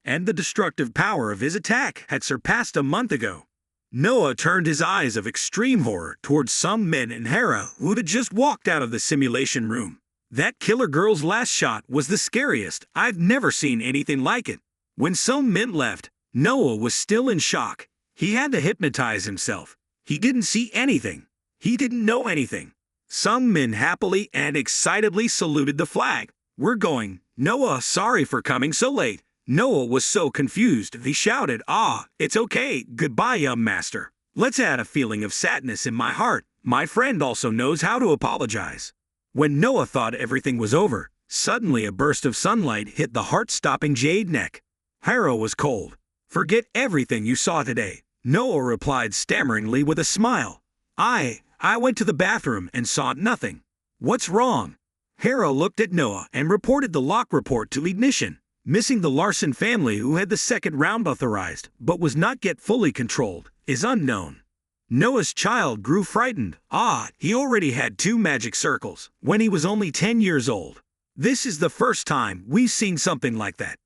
and the destructive power of his attack had surpassed a month ago. Noah turned his eyes of extreme horror towards some men and Hera who had just walked out of the simulation room. That killer girl's last shot was the scariest. I've never seen anything like it. When some men left, Noah was still in shock. He had to hypnotize himself. He didn't see anything. He didn't know anything. Some men happily and excitedly saluted the flag. "We're going." "Noah, sorry for coming so late." Noah was so confused, he shouted, "Ah, it's okay. Goodbye, young master. Let's add a feeling of sadness in my heart. My friend also knows how to apologize." When Noah thought everything was over, suddenly a burst of sunlight hit the heart-stopping jade neck. Hera was cold. "Forget everything you saw today," Noah replied stammeringly with a smile. I went to the bathroom and saw nothing." "What's wrong?" Hera looked at Noah and reported the lock report to ignition. Missing the Larson family who had the second round authorized, but was not yet fully controlled, is unknown. Noah's child grew frightened. He already had 2 magic circles when he was only 10 years old. This is the first time we've seen something like that.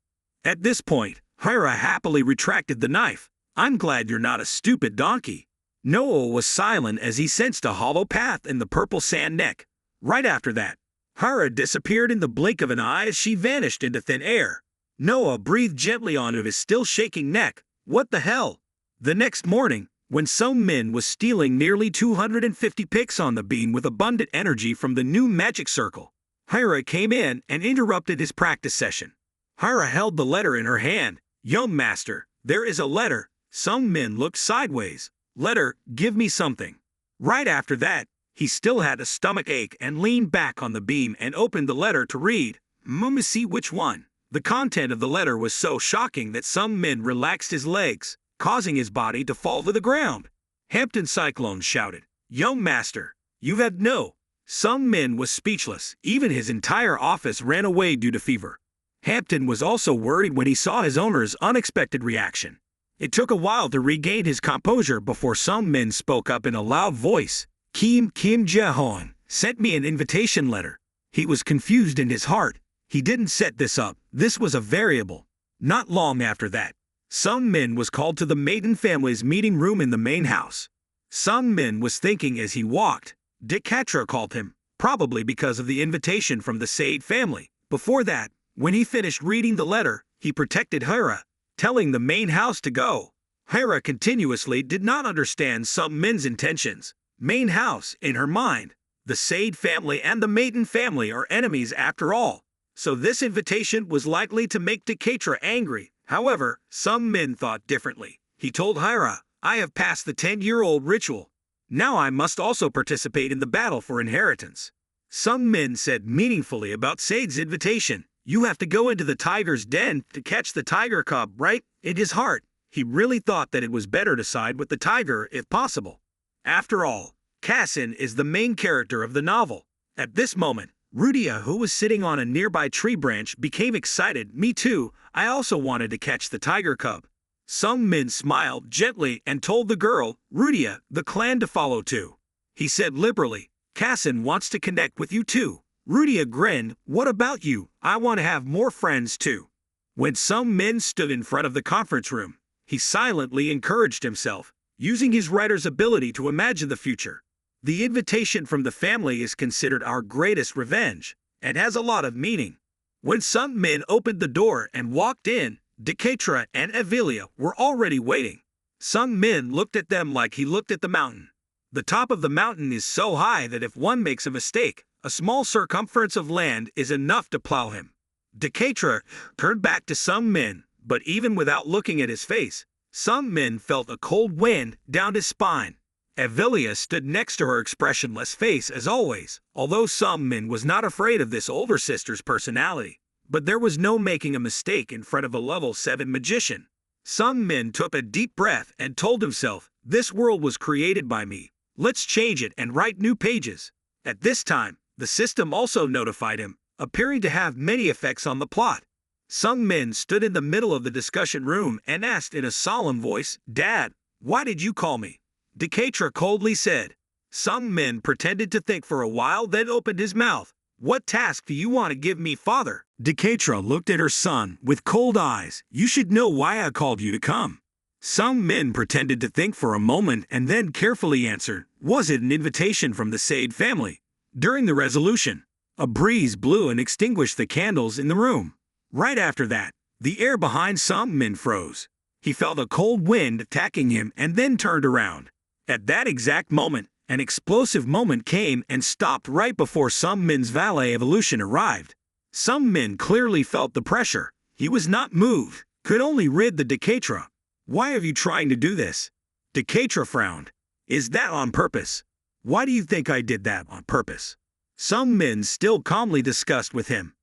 At this point, Hera happily retracted the knife. "I'm glad you're not a stupid donkey." Noah was silent as he sensed a hollow path in the purple sand neck. Right after that, Hera disappeared in the blink of an eye as she vanished into thin air. Noah breathed gently onto his still shaking neck. What the hell? The next morning, when some min was stealing nearly 250 picks on the beam with abundant energy from the new magic circle, Hera came in and interrupted his practice session. Hera held the letter in her hand. "Young master, there is a letter." Some min looked sideways. "Letter, give me something." Right after that, he still had a stomach ache and leaned back on the beam and opened the letter to read. Let me see which one. The content of the letter was so shocking that some men relaxed his legs, causing his body to fall to the ground. Hampton Cyclone shouted, "Young master, you have no." Some men was speechless. Even his entire office ran away due to fever. Hampton was also worried when he saw his owner's unexpected reaction. It took a while to regain his composure before some men spoke up in a loud voice. Kim Jae-hoon sent me an invitation letter." He was confused in his heart. He didn't set this up. This was a variable. Not long after that, Some Min was called to the Maiden family's meeting room in the main house. Some Min was thinking as he walked. Dekatra called him, probably because of the invitation from the Sade family. Before that, when he finished reading the letter, he protected Hera, telling the main house to go. Hera continuously did not understand Some Min's intentions. Main house, in her mind, the Sade family and the Maiden family are enemies after all. So this invitation was likely to make Dekatra angry. However, Some Min thought differently. He told Hera, "I have passed the 10-year-old ritual. Now I must also participate in the battle for inheritance." Some Min said meaningfully about Sade's invitation. "You have to go into the tiger's den to catch the tiger cub, right?" In his heart, he really thought that it was better to side with the tiger if possible. After all, Cassin is the main character of the novel. At this moment, Rudia, who was sitting on a nearby tree branch, became excited. "Me too, I also wanted to catch the tiger cub." Some Min smiled gently and told the girl, Rudia, the clan to follow too. He said liberally, "Cassin wants to connect with you too." Rudia grinned, "What about you? I want to have more friends too." When Some Min stood in front of the conference room, he silently encouraged himself, using his writer's ability to imagine the future. The invitation from the family is considered our greatest revenge, and has a lot of meaning. When Some Min opened the door and walked in, Dekatra and Evelia were already waiting. Some Min looked at them like he looked at the mountain. The top of the mountain is so high that if one makes a mistake, a small circumference of land is enough to plow him. Dekatra turned back to Some Min, but even without looking at his face, Some Min felt a cold wind down his spine. Evelia stood next to her expressionless face as always, although Some Min was not afraid of this older sister's personality. But there was no making a mistake in front of a level 7 magician. Some Min took a deep breath and told himself, "This world was created by me. Let's change it and write new pages." At this time, the system also notified him, appearing to have many effects on the plot. Some Min stood in the middle of the discussion room and asked in a solemn voice, "Dad, why did you call me?" Dekatra coldly said. Some Min pretended to think for a while, then opened his mouth. "What task do you want to give me, father?" Deketra looked at her son with cold eyes. You should know why I called you to come. Some men pretended to think for a moment and then carefully answered, was it an invitation from the Sade family? During the resolution, a breeze blew and extinguished the candles in the room. Right after that, the air behind some men froze. He felt a cold wind attacking him and then turned around. At that exact moment, an explosive moment came and stopped right before some men's valet evolution arrived. Some men clearly felt the pressure. He was not moved, could only rid the Deketra. Why are you trying to do this? Deketra frowned. Is that on purpose? Why do you think I did that on purpose? Some men still calmly discussed with him.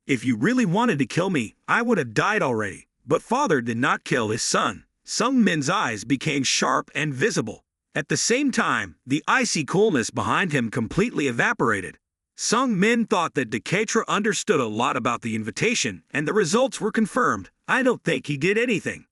If you really wanted to kill me, I would have died already. But father did not kill his son. Some men's eyes became sharp and visible. At the same time, the icy coolness behind him completely evaporated. Some men thought that Deketra understood a lot about the invitation, and the results were confirmed. I don't think he did anything.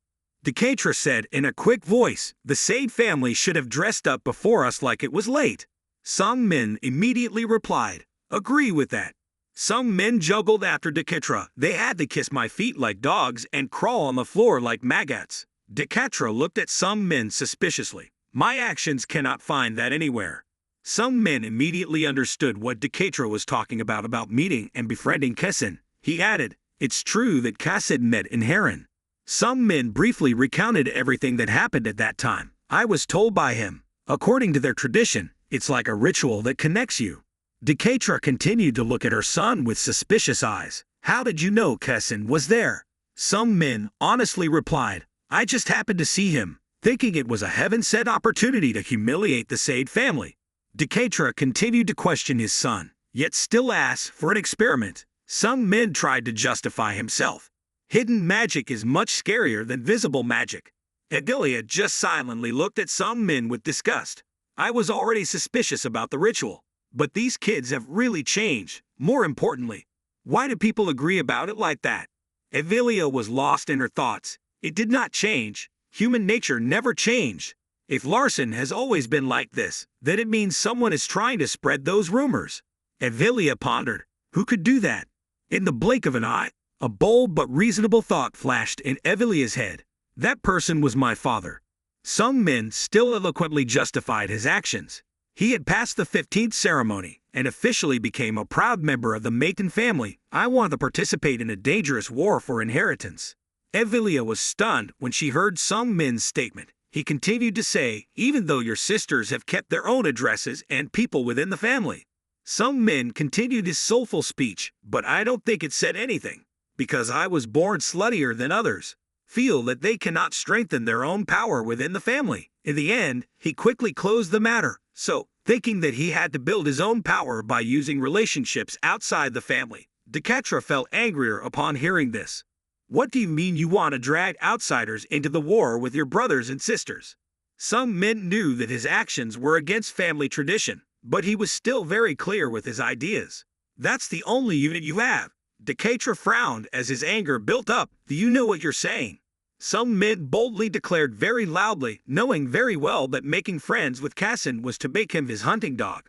Deketra said in a quick voice, the Sade family should have dressed up before us like it was late. Some men immediately replied, agree with that. Some men juggled after Deketra. They had to kiss my feet like dogs and crawl on the floor like maggots. Deketra looked at some men suspiciously. My actions cannot find that anywhere. Some men immediately understood what Deketra was talking about meeting and befriending Kesin. He added, it's true that Kesin met in Heron. Some men briefly recounted everything that happened at that time. I was told by him. According to their tradition, it's like a ritual that connects you. Deketra continued to look at her son with suspicious eyes. How did you know Kesin was there? Some men honestly replied, I just happened to see him, thinking it was a heaven-sent opportunity to humiliate the Sade family. Deketra continued to question his son, yet still asked for an experiment. Some men tried to justify himself. Hidden magic is much scarier than visible magic. Adelia just silently looked at some men with disgust. I was already suspicious about the ritual. But these kids have really changed. More importantly, why do people agree about it like that? Adelia was lost in her thoughts. It did not change. Human nature never changed. If Larson has always been like this, then it means someone is trying to spread those rumors. Adelia pondered. Who could do that? In the blink of an eye, a bold but reasonable thought flashed in Adelia's head. That person was my father. Some men still eloquently justified his actions. He had passed the 15th ceremony and officially became a proud member of the Mayton family. I want to participate in a dangerous war for inheritance. Adelia was stunned when she heard some men's statement. He continued to say, even though your sisters have kept their own addresses and people within the family. Some men continued his soulful speech, but I don't think it said anything, because I was born sluttier than others. Feel that they cannot strengthen their own power within the family. In the end, he quickly closed the matter. So, thinking that he had to build his own power by using relationships outside the family, Deketra felt angrier upon hearing this. What do you mean you want to drag outsiders into the war with your brothers and sisters? Some men knew that his actions were against family tradition, but he was still very clear with his ideas. That's the only unit you have. Deketra frowned as his anger built up. Do you know what you're saying? Some men boldly declared very loudly, knowing very well that making friends with Kesin was to make him his hunting dog.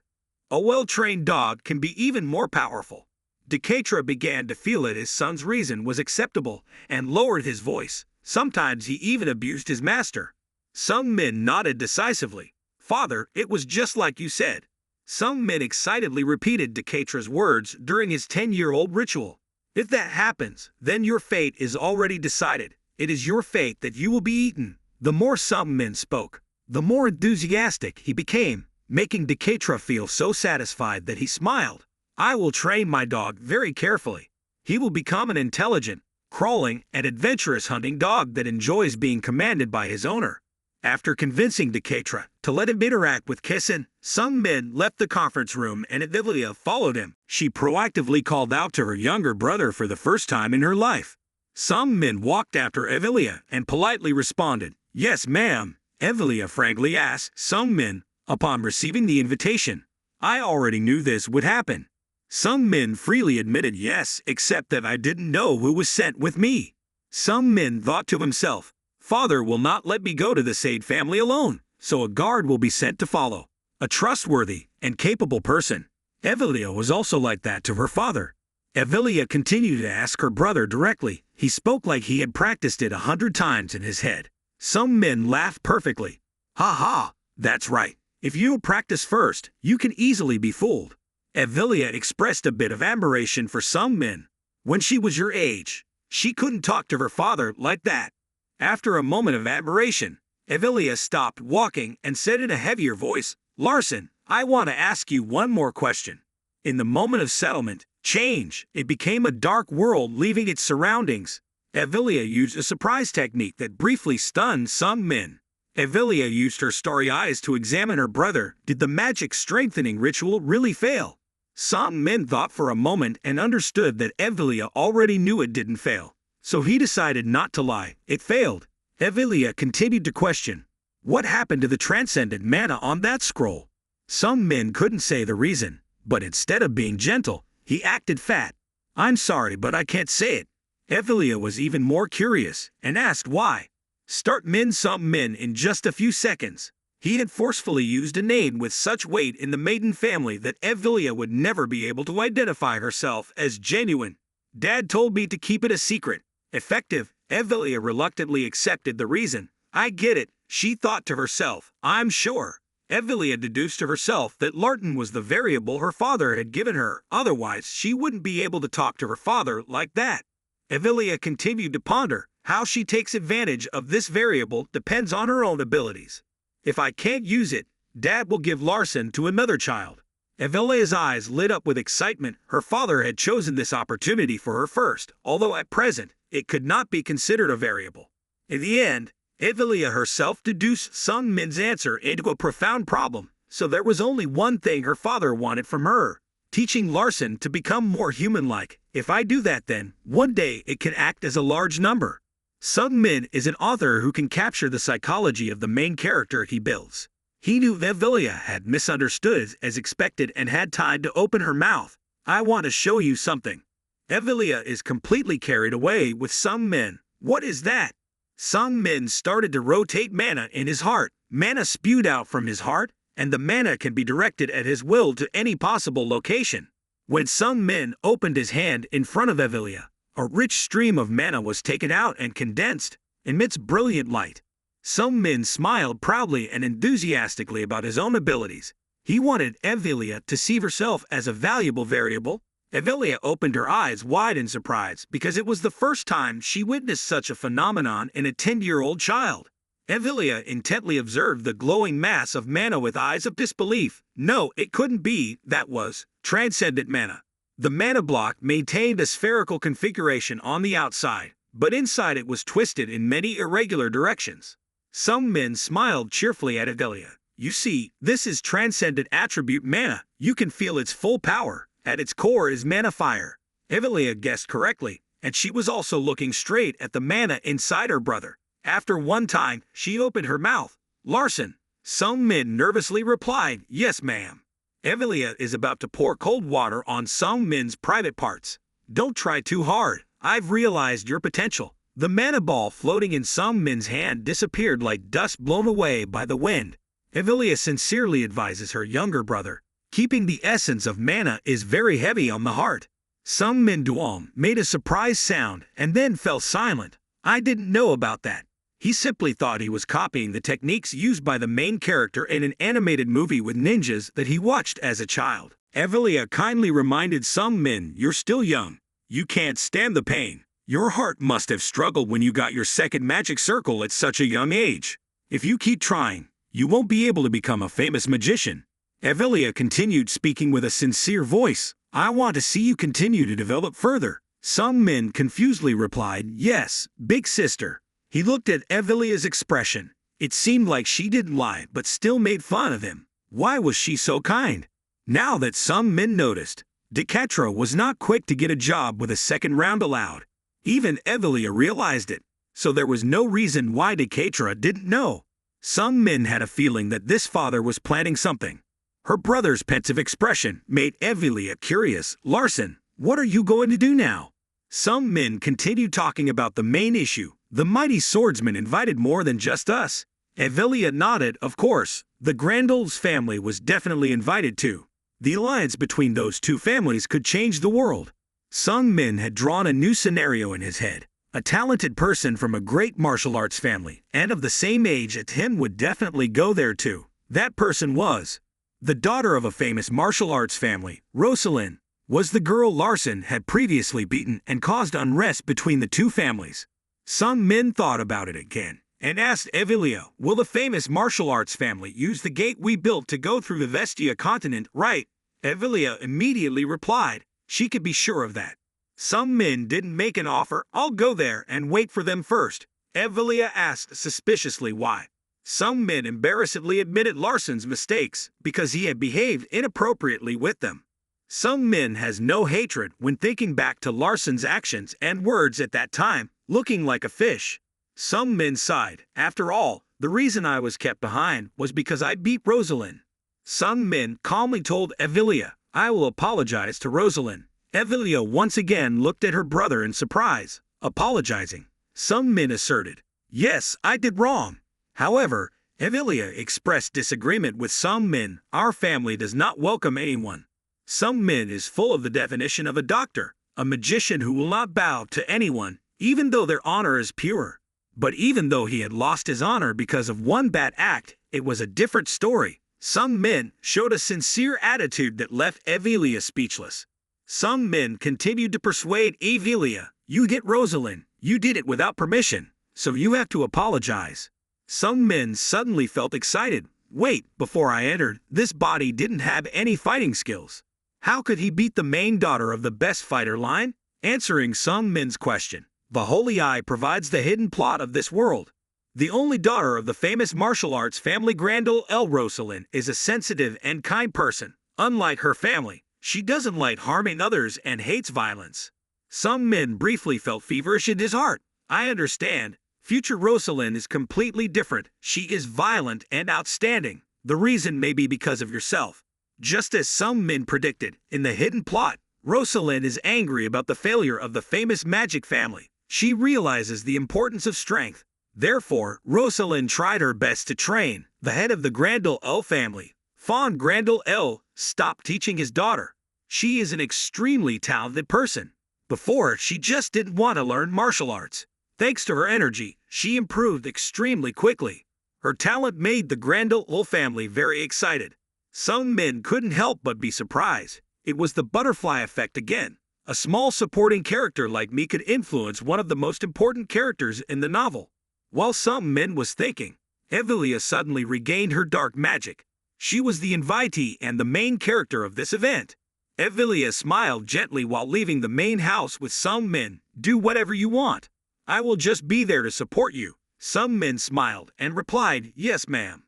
A well-trained dog can be even more powerful. Deketra began to feel that his son's reason was acceptable and lowered his voice. Sometimes he even abused his master. Some men nodded decisively. Father, it was just like you said. Some men excitedly repeated Deketra's words during his 10-year-old ritual. If that happens, then your fate is already decided. It is your fate that you will be eaten. The more some men spoke, the more enthusiastic he became, making Deketra feel so satisfied that he smiled. I will train my dog very carefully. He will become an intelligent, crawling, and adventurous hunting dog that enjoys being commanded by his owner. After convincing Deketra to let him interact with Kesin, some men left the conference room and Adelia followed him. She proactively called out to her younger brother for the first time in her life. Some men walked after Adelia and politely responded, yes, ma'am. Adelia frankly asked some men, upon receiving the invitation. I already knew this would happen. Some men freely admitted yes, except that I didn't know who was sent with me. Some men thought to himself, Father will not let me go to the Sade family alone, so a guard will be sent to follow. A trustworthy and capable person. Adelia was also like that to her father. Evelia continued to ask her brother directly. He spoke like he had practiced it 100 times in his head. Some men laughed perfectly. Ha ha, that's right. If you practice first, you can easily be fooled. Evelia expressed a bit of admiration for some men. When she was your age, she couldn't talk to her father like that. After a moment of admiration, Evelia stopped walking and said in a heavier voice, Larson, I want to ask you one more question. In the moment of settlement, change, it became a dark world leaving its surroundings. Evelia used a surprise technique that briefly stunned some men. Evelia used her starry eyes to examine her brother. Did the magic strengthening ritual really fail? Some men thought for a moment and understood that Evelia already knew it didn't fail. So he decided not to lie. It failed. Evelia continued to question. What happened to the transcendent mana on that scroll? Some men couldn't say the reason, but instead of being gentle, he acted fat. I'm sorry, but I can't say it. Evelia was even more curious and asked why. Some men in just a few seconds. He had forcefully used a name with such weight in the maiden family that Evelia would never be able to identify herself as genuine. Dad told me to keep it a secret. Effective. Evelia reluctantly accepted the reason. I get it, she thought to herself. I'm sure. Evelia deduced to herself that Larton was the variable her father had given her, otherwise she wouldn't be able to talk to her father like that. Evelia continued to ponder. How she takes advantage of this variable depends on her own abilities. If I can't use it, Dad will give Larson to another child. Evelia's eyes lit up with excitement. Her father had chosen this opportunity for her first, although at present, it could not be considered a variable. In the end, Evelia herself deduced some men's answer into a profound problem, so there was only one thing her father wanted from her. Teaching Larson to become more human-like. If I do that then, one day it can act as a large number. Sung Min is an author who can capture the psychology of the main character he builds. He knew Evelia had misunderstood as expected and had time to open her mouth. I want to show you something. Evelia is completely carried away with Sung Min. What is that? Sung Min started to rotate mana in his heart. Mana spewed out from his heart, and the mana can be directed at his will to any possible location. When Sung Min opened his hand in front of Evelia, a rich stream of mana was taken out and condensed, amidst brilliant light. Sung Min smiled proudly and enthusiastically about his own abilities. He wanted Evelia to see herself as a valuable variable. Evelia opened her eyes wide in surprise because it was the first time she witnessed such a phenomenon in a 10-year-old child. Evelia intently observed the glowing mass of mana with eyes of disbelief. No, it couldn't be. That was transcendent mana. The mana block maintained a spherical configuration on the outside, but inside it was twisted in many irregular directions. Some men smiled cheerfully at Evelia. You see, this is transcendent attribute mana. You can feel its full power. At its core is mana fire. Evelia guessed correctly, and she was also looking straight at the mana inside her brother. After one time, she opened her mouth. Larson. Sung Min nervously replied, Yes, ma'am. Evelia is about to pour cold water on Sung Min's private parts. Don't try too hard. I've realized your potential. The mana ball floating in Sung Min's hand disappeared like dust blown away by the wind. Evelia sincerely advises her younger brother. Keeping the essence of mana is very heavy on the heart. Sung Min Duong made a surprised sound and then fell silent. I didn't know about that. He simply thought he was copying the techniques used by the main character in an animated movie with ninjas that he watched as a child. Evelia kindly reminded Sung Min, You're still young. You can't stand the pain. Your heart must have struggled when you got your second magic circle at such a young age. If you keep trying, you won't be able to become a famous magician. Evelia continued speaking with a sincere voice. I want to see you continue to develop further. Sung Min confusedly replied, Yes, big sister. He looked at Evelia's expression. It seemed like she didn't lie but still made fun of him. Why was she so kind? Now that Sung Min noticed, Decatro was not quick to get a job with a second round allowed. Even Evelia realized it, so there was no reason why Decatro didn't know. Sung Min had a feeling that this father was planning something. Her brother's pensive expression made Evelia curious. Larson, what are you going to do now? Sung Min continued talking about the main issue. The mighty swordsman invited more than just us. Evelia nodded. Of course, the Grandol's family was definitely invited too. The alliance between those two families could change the world. Sung Min had drawn a new scenario in his head. A talented person from a great martial arts family and of the same age as him would definitely go there too. That person was the daughter of a famous martial arts family. Rosalind was the girl Larson had previously beaten and caused unrest between the two families. Sung Min thought about it again and asked Evelia, will the famous martial arts family use the gate we built to go through the Vestia continent, right? Evelia immediately replied, she could be sure of that. Sung Min didn't make an offer. I'll go there and wait for them first. Evelia asked suspiciously why. Sung Min embarrassedly admitted Larson's mistakes because he had behaved inappropriately with them. Sung Min has no hatred when thinking back to Larson's actions and words at that time, looking like a fish. Sung Min sighed. After all, the reason I was kept behind was because I beat Rosalind. Sung Min calmly told Evelia, I will apologize to Rosalind. Evelia once again looked at her brother in surprise. Apologizing, Sung Min asserted, yes, I did wrong. However, Evelia expressed disagreement with Sung Min. Our family does not welcome anyone. Sung Min is full of the definition of a doctor, a magician who will not bow to anyone, even though their honor is pure. But even though he had lost his honor because of one bad act, it was a different story. Sung Min showed a sincere attitude that left Evelia speechless. Sung Min continued to persuade Evelia, you get Rosalind, you did it without permission, so you have to apologize. Sung Min suddenly felt excited. Wait, before I entered, this body didn't have any fighting skills. How could he beat the main daughter of the best fighter line? Answering Sung Min's question, the Holy Eye provides the hidden plot of this world. The only daughter of the famous martial arts family Grandel El Rosalind is a sensitive and kind person. Unlike her family, she doesn't like harming others and hates violence. Sung Min briefly felt feverish in his heart. I understand. Future Rosalind is completely different. She is violent and outstanding. The reason may be because of yourself. Just as Sung Min predicted, in the hidden plot, Rosalind is angry about the failure of the famous magic family. She realizes the importance of strength. Therefore, Rosalind tried her best to train the head of the Grandel El family. Fawn Grandel El stopped teaching his daughter. She is an extremely talented person. Before, she just didn't want to learn martial arts. Thanks to her energy, she improved extremely quickly. Her talent made the Grandel El family very excited. Sung Min couldn't help but be surprised. It was the butterfly effect again. A small supporting character like me could influence one of the most important characters in the novel. While Sung Min was thinking, Evelia suddenly regained her dark magic. She was the invitee and the main character of this event. Evelia smiled gently while leaving the main house with Sung Min. Do whatever you want. I will just be there to support you. Sung Min smiled and replied, yes ma'am.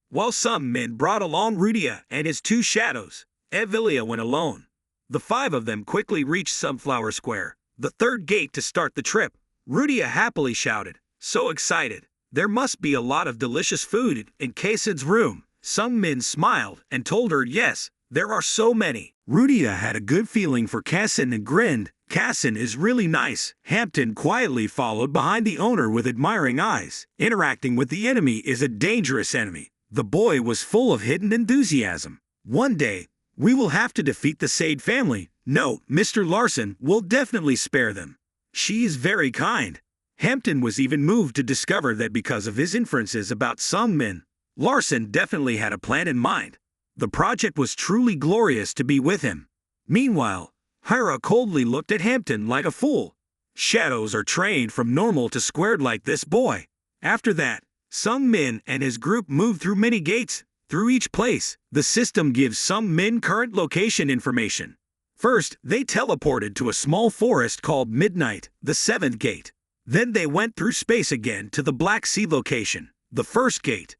While Sung Min brought along Rudia and his two shadows, Evelia went alone. The five of them quickly reached Sunflower Square, the third gate to start the trip. Rudia happily shouted, so excited. There must be a lot of delicious food in Kaison's room. Sung Min smiled and told her yes, there are so many. Rudia had a good feeling for Kaison and grinned. Kaison is really nice. Hampton quietly followed behind the owner with admiring eyes. Interacting with the enemy is a dangerous enemy. The boy was full of hidden enthusiasm. One day, we will have to defeat the Sade family. No, Mr. Larson will definitely spare them. She is very kind. Hampton was even moved to discover that because of his inferences about Sung Min, Larson definitely had a plan in mind. The project was truly glorious to be with him. Meanwhile, Hira coldly looked at Hampton like a fool. Shadows are trained from normal to squared like this boy. After that, Sung Min and his group moved through many gates. Through each place, the system gives Sung Min current location information. First, they teleported to a small forest called Midnight, the 7th gate. Then they went through space again to the Black Sea location, the 1st gate.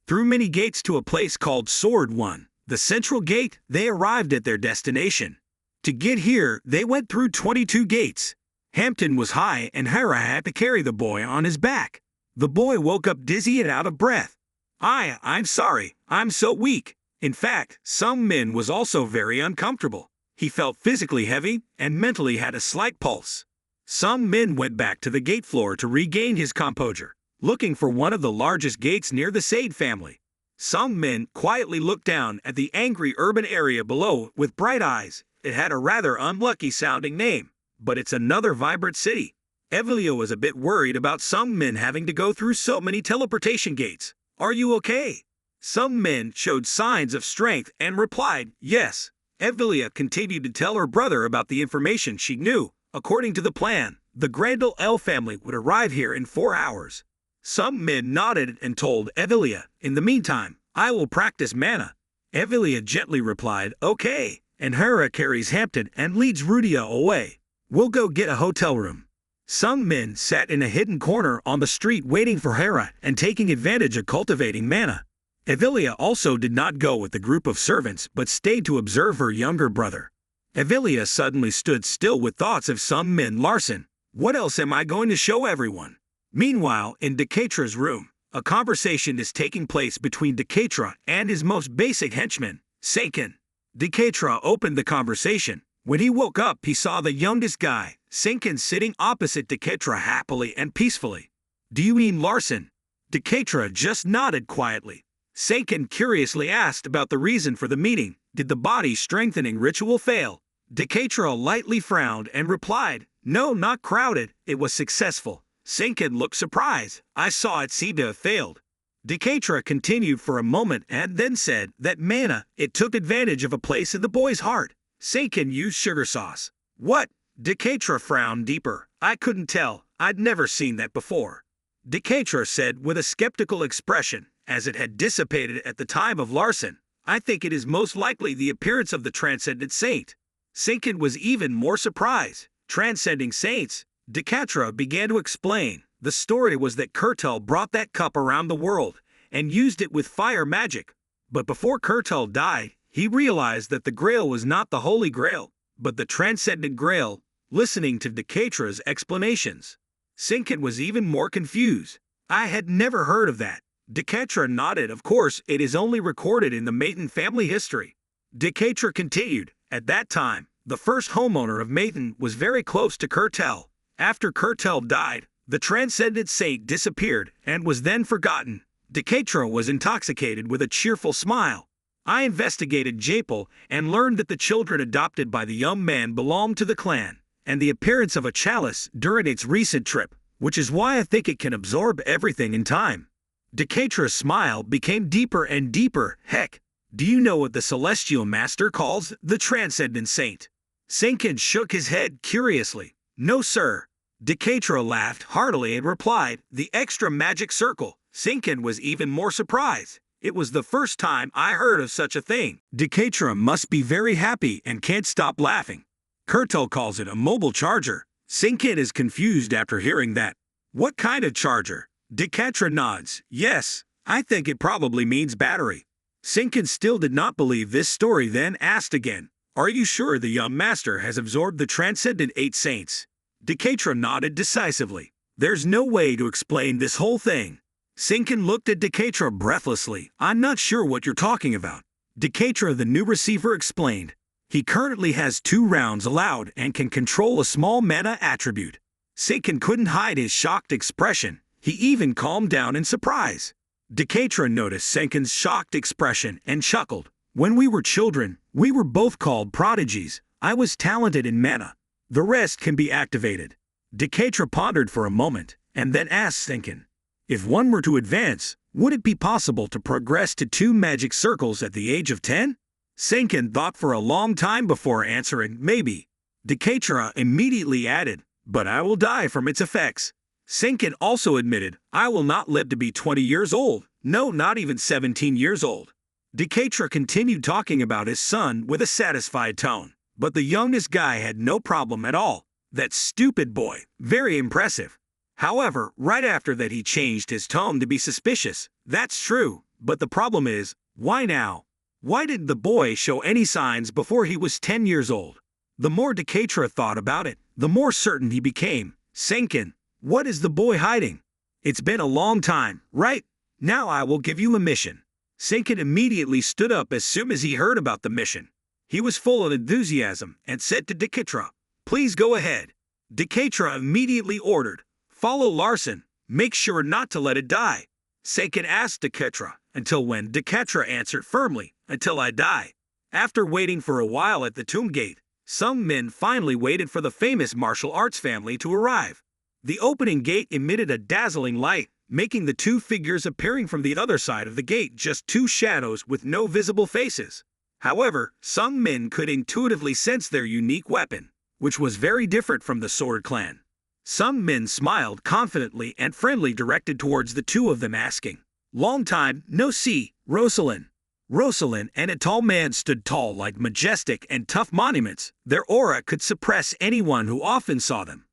Through many gates to a place called Sword 1, the central gate, they arrived at their destination. To get here, they went through 22 gates. Hampton was high and Hira had to carry the boy on his back. The boy woke up dizzy and out of breath. I'm sorry, I'm so weak. In fact, Sung Min was also very uncomfortable. He felt physically heavy and mentally had a slight pulse. Sung Min went back to the gate floor to regain his composure, looking for one of the largest gates near the Sade family. Sung Min quietly looked down at the angry urban area below with bright eyes. It had a rather unlucky sounding name. but it's another vibrant city. Evelia was a bit worried about some men having to go through so many teleportation gates. Are you okay? Some men showed signs of strength and replied, yes. Evelia continued to tell her brother about the information she knew. According to the plan, the Grendel L family would arrive here in 4 hours. Some men nodded and told Evelia, in the meantime, I will practice mana. Evelia gently replied, okay, and Hera carries Hampton and leads Rudia away. We'll go get a hotel room. Some men sat in a hidden corner on the street waiting for Hera and taking advantage of cultivating mana. Evelia also did not go with the group of servants but stayed to observe her younger brother. Evelia suddenly stood still with thoughts of some men. Larson, what else am I going to show everyone? Meanwhile, in Decatra's room, a conversation is taking place between Decatra and his most basic henchman, Seiken. Decatra opened the conversation. When he woke up, he saw the youngest guy, Seiken, sitting opposite Decatra happily and peacefully. Do you mean Larson? Decatra just nodded quietly. Seiken curiously asked about the reason for the meeting. Did the body strengthening ritual fail? Decatra lightly frowned and replied, no, not crowded, it was successful. Seiken looked surprised. I saw it seemed to have failed. Decatra continued for a moment and then said that mana, it took advantage of a place in the boy's heart. Seiken used sugar sauce. What? Decatra frowned deeper. I couldn't tell. I'd never seen that before. Decatra said with a skeptical expression, as it had dissipated at the time of Larson, I think it is most likely the appearance of the transcendent saint. Seiken was even more surprised. Transcending saints? Decatra began to explain. The story was that Kurtel brought that cup around the world and used it with fire magic. But before Kurtel died, he realized that the Grail was not the Holy Grail, but the Transcendent Grail. Listening to Decatra's explanations, Seiken was even more confused. I had never heard of that. Decatra nodded. Of course, it is only recorded in the Maiden family history. Decatra continued. At that time, the first homeowner of Maiden was very close to Kurtel. After Kurtel died, the Transcendent Saint disappeared and was then forgotten. Decatra was intoxicated with a cheerful smile. I investigated Japel and learned that the children adopted by the young man belonged to the clan, and the appearance of a chalice during its recent trip, which is why I think it can absorb everything in time. Decatra's smile became deeper and deeper. Heck, do you know what the Celestial Master calls the Transcendent Saint? Seiken shook his head curiously. No, sir. Decatra laughed heartily and replied, the extra magic circle. Seiken was even more surprised. It was the first time I heard of such a thing. Decatra must be very happy and can't stop laughing. Kurtel calls it a mobile charger. Seiken is confused after hearing that. What kind of charger? Decatra nods. Yes, I think it probably means battery. Seiken still did not believe this story, then asked again, are you sure the young master has absorbed the Transcendent 8 Saints? Decatra nodded decisively. There's no way to explain this whole thing. Seiken looked at Decatra breathlessly. I'm not sure what you're talking about. Decatra, the new receiver, explained. He currently has 2 rounds allowed and can control a small mana attribute. Seiken couldn't hide his shocked expression. He even calmed down in surprise. Decatra noticed Seiken's shocked expression and chuckled. When we were children, we were both called prodigies. I was talented in mana. The rest can be activated. Decatra pondered for a moment and then asked Seiken, if one were to advance, would it be possible to progress to 2 magic circles at the age of 10? Seiken thought for a long time before answering, maybe. Decatra immediately added, but I will die from its effects. Seiken also admitted, I will not live to be 20 years old, no, not even 17 years old. Decatra continued talking about his son with a satisfied tone, but the youngest guy had no problem at all. That stupid boy, very impressive. However, right after that he changed his tone to be suspicious. That's true, but the problem is, why now? Why didn't the boy show any signs before he was 10 years old? The more Decatra thought about it, the more certain he became. Seiken, what is the boy hiding? It's been a long time, right? Now I will give you a mission. Seiken immediately stood up as soon as he heard about the mission. He was full of enthusiasm and said to Decatra, please go ahead. Decatra immediately ordered, follow Larson, make sure not to let it die. Seiken asked Decatra, until when? Decatra answered firmly, until I die. After waiting for a while at the tomb gate, Some men finally waited for the famous martial arts family to arrive. The opening gate emitted a dazzling light, making the two figures appearing from the other side of the gate just two shadows with no visible faces. However, some men could intuitively sense their unique weapon, which was very different from the Sword Clan. Some men smiled confidently and friendly directed towards the two of them asking, "Long time, no see, Rosalind." Rosalind and a tall man stood tall like majestic and tough monuments. Their aura could suppress anyone who often saw them.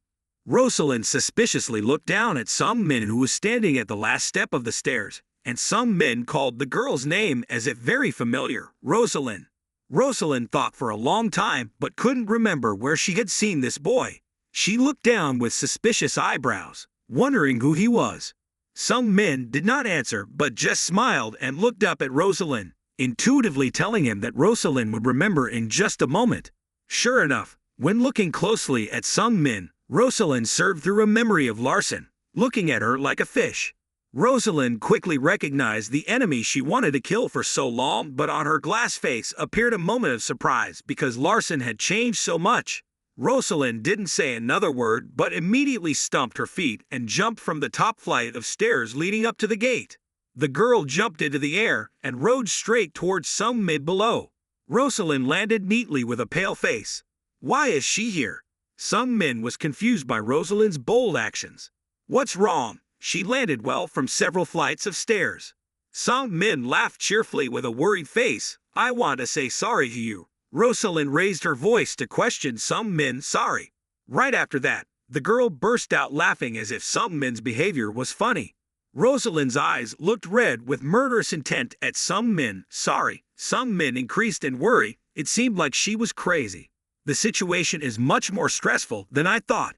Rosalind suspiciously looked down at some men who was standing at the last step of the stairs, and some men called the girl's name as if very familiar, Rosalind. Rosalind thought for a long time but couldn't remember where she had seen this boy. She looked down with suspicious eyebrows, wondering who he was. Some men did not answer but just smiled and looked up at Rosalind, intuitively telling him that Rosalind would remember in just a moment. Sure enough, when looking closely at some men, Rosalind served through a memory of Larson, looking at her like a fish. Rosalind quickly recognized the enemy she wanted to kill for so long, but on her glass face appeared a moment of surprise because Larson had changed so much. Rosalind didn't say another word but immediately stomped her feet and jumped from the top flight of stairs leading up to the gate. The girl jumped into the air and rode straight towards some men below. Rosalind landed neatly with a pale face. Why is she here? Some men was confused by Rosalind's bold actions. What's wrong? She landed well from several flights of stairs. Some men laughed cheerfully with a worried face. I want to say sorry to you. Rosalind raised her voice to question some men sorry. Right after that, the girl burst out laughing as if some men's behavior was funny. Rosalind's eyes looked red with murderous intent at some men sorry. Some men increased in worry. It seemed like she was crazy. The situation is much more stressful than I thought.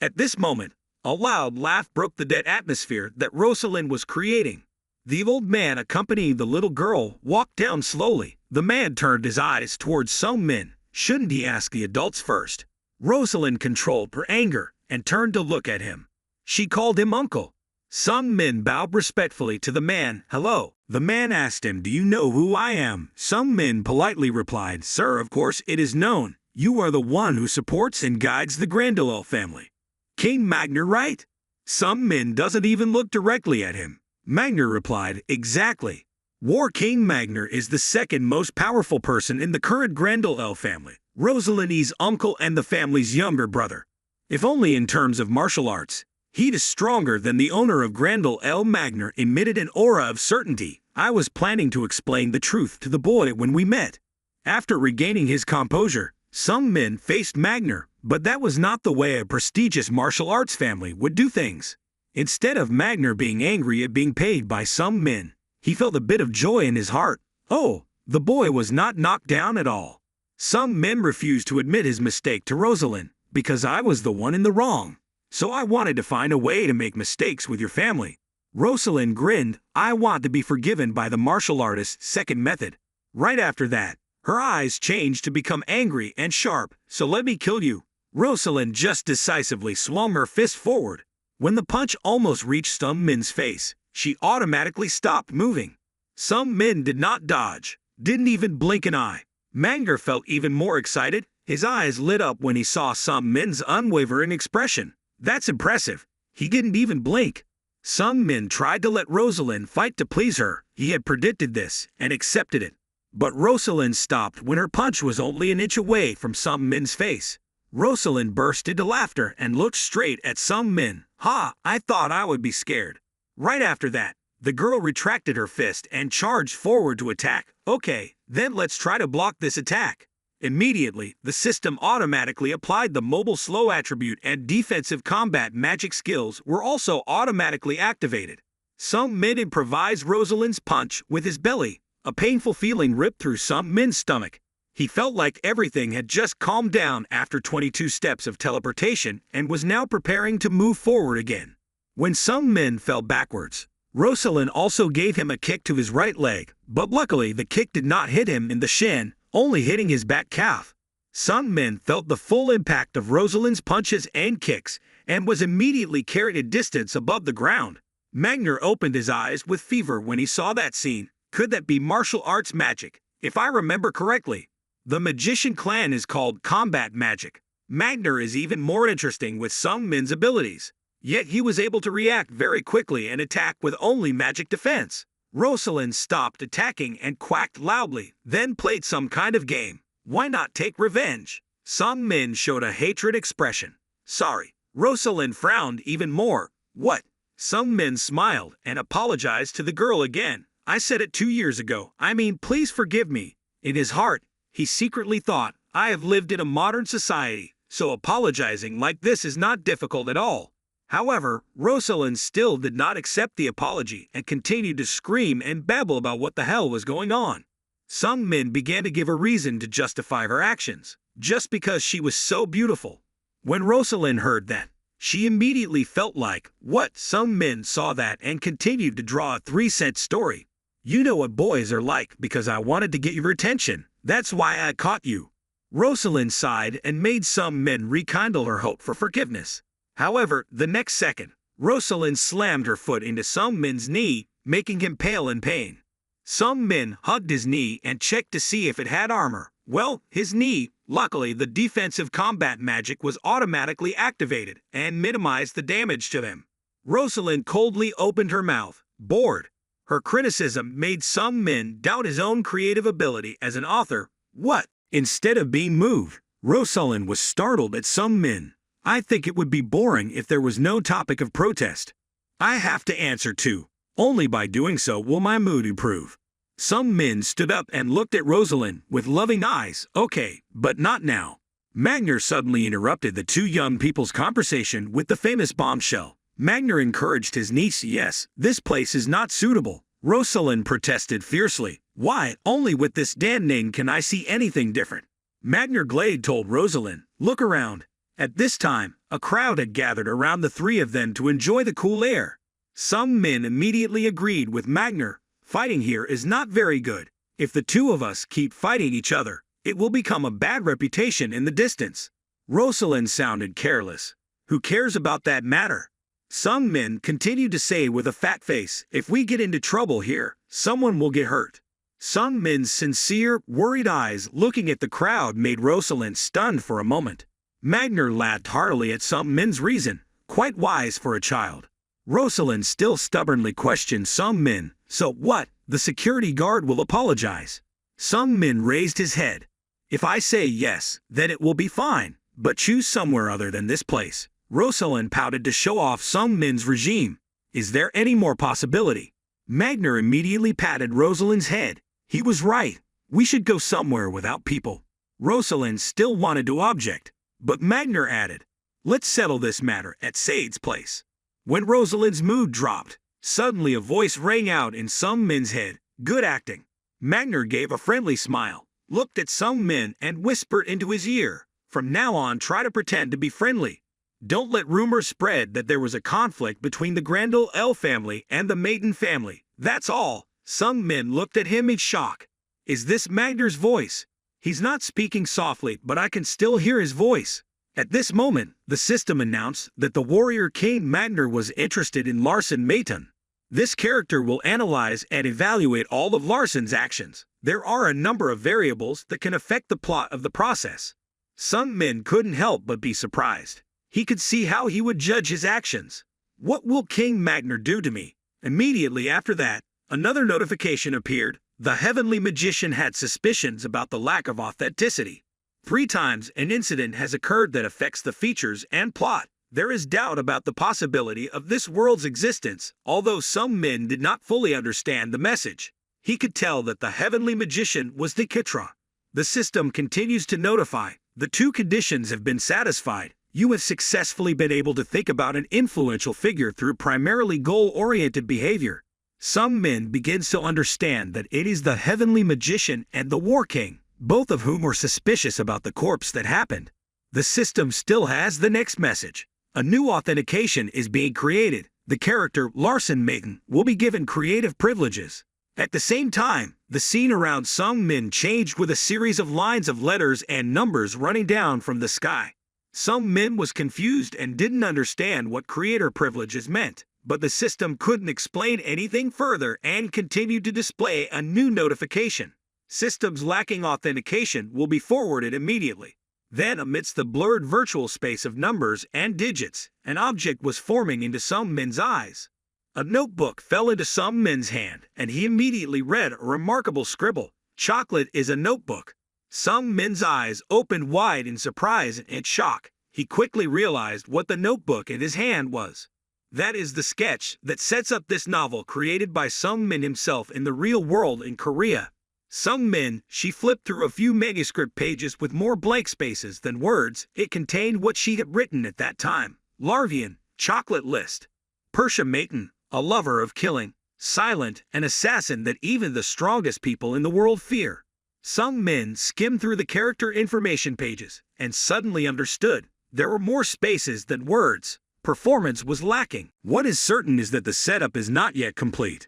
At this moment, a loud laugh broke the dead atmosphere that Rosalind was creating. The old man accompanying the little girl walked down slowly. The man turned his eyes towards some men. Shouldn't he ask the adults first? Rosalind controlled her anger and turned to look at him. She called him uncle. Some men bowed respectfully to the man. Hello. The man asked him, do you know who I am? Some men politely replied, sir, of course it is known. You are the one who supports and guides the Grandolel family. King Magner, right? Some men doesn't even look directly at him. Magner replied, exactly. War King Magner is the second most powerful person in the current Grandolel family. Rosalind's uncle and the family's younger brother. If only in terms of martial arts. He is stronger than the owner of Grandolel. Magner emitted an aura of certainty. I was planning to explain the truth to the boy when we met. After regaining his composure, some men faced Magner, but that was not the way a prestigious martial arts family would do things. Instead of Magner being angry at being paid by some men, he felt a bit of joy in his heart. Oh, the boy was not knocked down at all. Some men refused to admit his mistake to Rosalind, because I was the one in the wrong. So I wanted to find a way to make mistakes with your family. Rosalind grinned. I want to be forgiven by the martial artist's second method. Right after that, her eyes changed to become angry and sharp. So let me kill you. Rosalind just decisively swung her fist forward. When the punch almost reached some men's face, she automatically stopped moving. Some men did not dodge, didn't even blink an eye. Magner felt even more excited. His eyes lit up when he saw some men's unwavering expression. That's impressive. He didn't even blink. Some men tried to let Rosalind fight to please her. He had predicted this and accepted it. But Rosalind stopped when her punch was only an inch away from some men's face. Rosalind burst into laughter and looked straight at some men. Ha, I thought I would be scared. Right after that, the girl retracted her fist and charged forward to attack. Okay, then let's try to block this attack. Immediately, the system automatically applied the mobile slow attribute, and defensive combat magic skills were also automatically activated. Some men improvised Rosalind's punch with his belly. A painful feeling ripped through some men's stomach. He felt like everything had just calmed down after 22 steps of teleportation and was now preparing to move forward again. When some men fell backwards, Rosalind also gave him a kick to his right leg, but luckily the kick did not hit him in the shin, only hitting his back calf. Some men felt the full impact of Rosalind's punches and kicks and was immediately carried a distance above the ground. Magner opened his eyes with fever when he saw that scene. Could that be martial arts magic? If I remember correctly, The magician clan is called combat magic. Magner is even more interesting with Sung Min's abilities. Yet he was able to react very quickly and attack with only magic defense. Rosalind stopped attacking and quacked loudly, then played some kind of game. Why not take revenge? Sung Min showed a hatred expression. Sorry. Rosalind frowned even more. What? Sung Min smiled and apologized to the girl again. I said it 2 years ago. I mean, please forgive me. In his heart, he secretly thought, I have lived in a modern society, so apologizing like this is not difficult at all. However, Rosalind still did not accept the apology and continued to scream and babble about what the hell was going on. Sung Min began to give a reason to justify her actions, just because she was so beautiful. When Rosalind heard that, she immediately felt like, what? Sung Min saw that and continued to draw a 3-cent story. You know what boys are like because I wanted to get your attention. That's why I caught you. Rosalind sighed and made Sung Min rekindle her hope for forgiveness. However, the next second, Rosalind slammed her foot into Sung Min's knee, making him pale in pain. Sung Min hugged his knee and checked to see if it had armor. Well, his knee, luckily the defensive combat magic was automatically activated and minimized the damage to them. Rosalind coldly opened her mouth, bored. Her criticism made Sung Min doubt his own creative ability as an author. What? Instead of being moved, Rosalind was startled at Sung Min. I think it would be boring if there was no topic of protest. I have to answer too. Only by doing so will my mood improve. Sung Min stood up and looked at Rosalind with loving eyes. Okay, but not now. Magner suddenly interrupted the two young people's conversation with the famous bombshell. Magner encouraged his niece. Yes, this place is not suitable. Rosalind protested fiercely. Why, only with this damn name can I see anything different? Magner Glade told Rosalind, look around. At this time, a crowd had gathered around the three of them to enjoy the cool air. Sung Min immediately agreed with Magner. Fighting here is not very good. If the two of us keep fighting each other, it will become a bad reputation in the distance. Rosalind sounded careless. Who cares about that matter? Sung Min continued to say with a fat face, if we get into trouble here, someone will get hurt. Sung Min's sincere, worried eyes looking at the crowd made Rosalind stunned for a moment. Magner laughed heartily at Sung Min's reason, quite wise for a child. Rosalind still stubbornly questioned Sung Min. So what? The security guard will apologize. Sung Min raised his head. If I say yes, then it will be fine, but choose somewhere other than this place. Rosalind pouted to show off Sung Min's regime. Is there any more possibility? Magner immediately patted Rosalind's head. He was right. We should go somewhere without people. Rosalind still wanted to object, but Magner added, let's settle this matter at Sade's place. When Rosalind's mood dropped, suddenly a voice rang out in Sung Min's head. Good acting. Magner gave a friendly smile, looked at Sung Min and whispered into his ear. From now on, try to pretend to be friendly. Don't let rumors spread that there was a conflict between the Grendel L family and the Maiden family. That's all. Sung Min looked at him in shock. Is this Magner's voice? He's not speaking softly, but I can still hear his voice. At this moment, the system announced that the warrior King Magner was interested in Larson Mayton. This character will analyze and evaluate all of Larson's actions. There are a number of variables that can affect the plot of the process. Sung Min couldn't help but be surprised. He could see how he would judge his actions. What will King Magner do to me? Immediately after that, another notification appeared. The heavenly magician had suspicions about the lack of authenticity. 3 times an incident has occurred that affects the features and plot. There is doubt about the possibility of this world's existence, although Sung Min did not fully understand the message. He could tell that the heavenly magician was the Kitra. The system continues to notify. The 2 conditions have been satisfied. You have successfully been able to think about an influential figure through primarily goal-oriented behavior. Sung Min begins to understand that it is the heavenly magician and the war king, both of whom were suspicious about the corpse that happened. The system still has the next message. A new authentication is being created. The character Larson Mayton will be given creative privileges. At the same time, the scene around Sung Min changed with a series of lines of letters and numbers running down from the sky. Sung Min was confused and didn't understand what creator privileges meant, but the system couldn't explain anything further and continued to display a new notification. Systems lacking authentication will be forwarded immediately. Then, amidst the blurred virtual space of numbers and digits, an object was forming into Sung Min's eyes. A notebook fell into Sung Min's hand, and he immediately read a remarkable scribble. "Chocolate is a notebook." Sung Min's eyes opened wide in surprise and shock. He quickly realized what the notebook in his hand was. That is the sketch that sets up this novel created by Sung Min himself in the real world in Korea. Sung Min, she flipped through a few manuscript pages with more blank spaces than words. It contained what she had written at that time. Larvian, chocolate list. Persia Maton, a lover of killing. Silent, an assassin that even the strongest people in the world fear. Sung Min skimmed through the character information pages and suddenly understood. There were more spaces than words. Performance was lacking. What is certain is that the setup is not yet complete.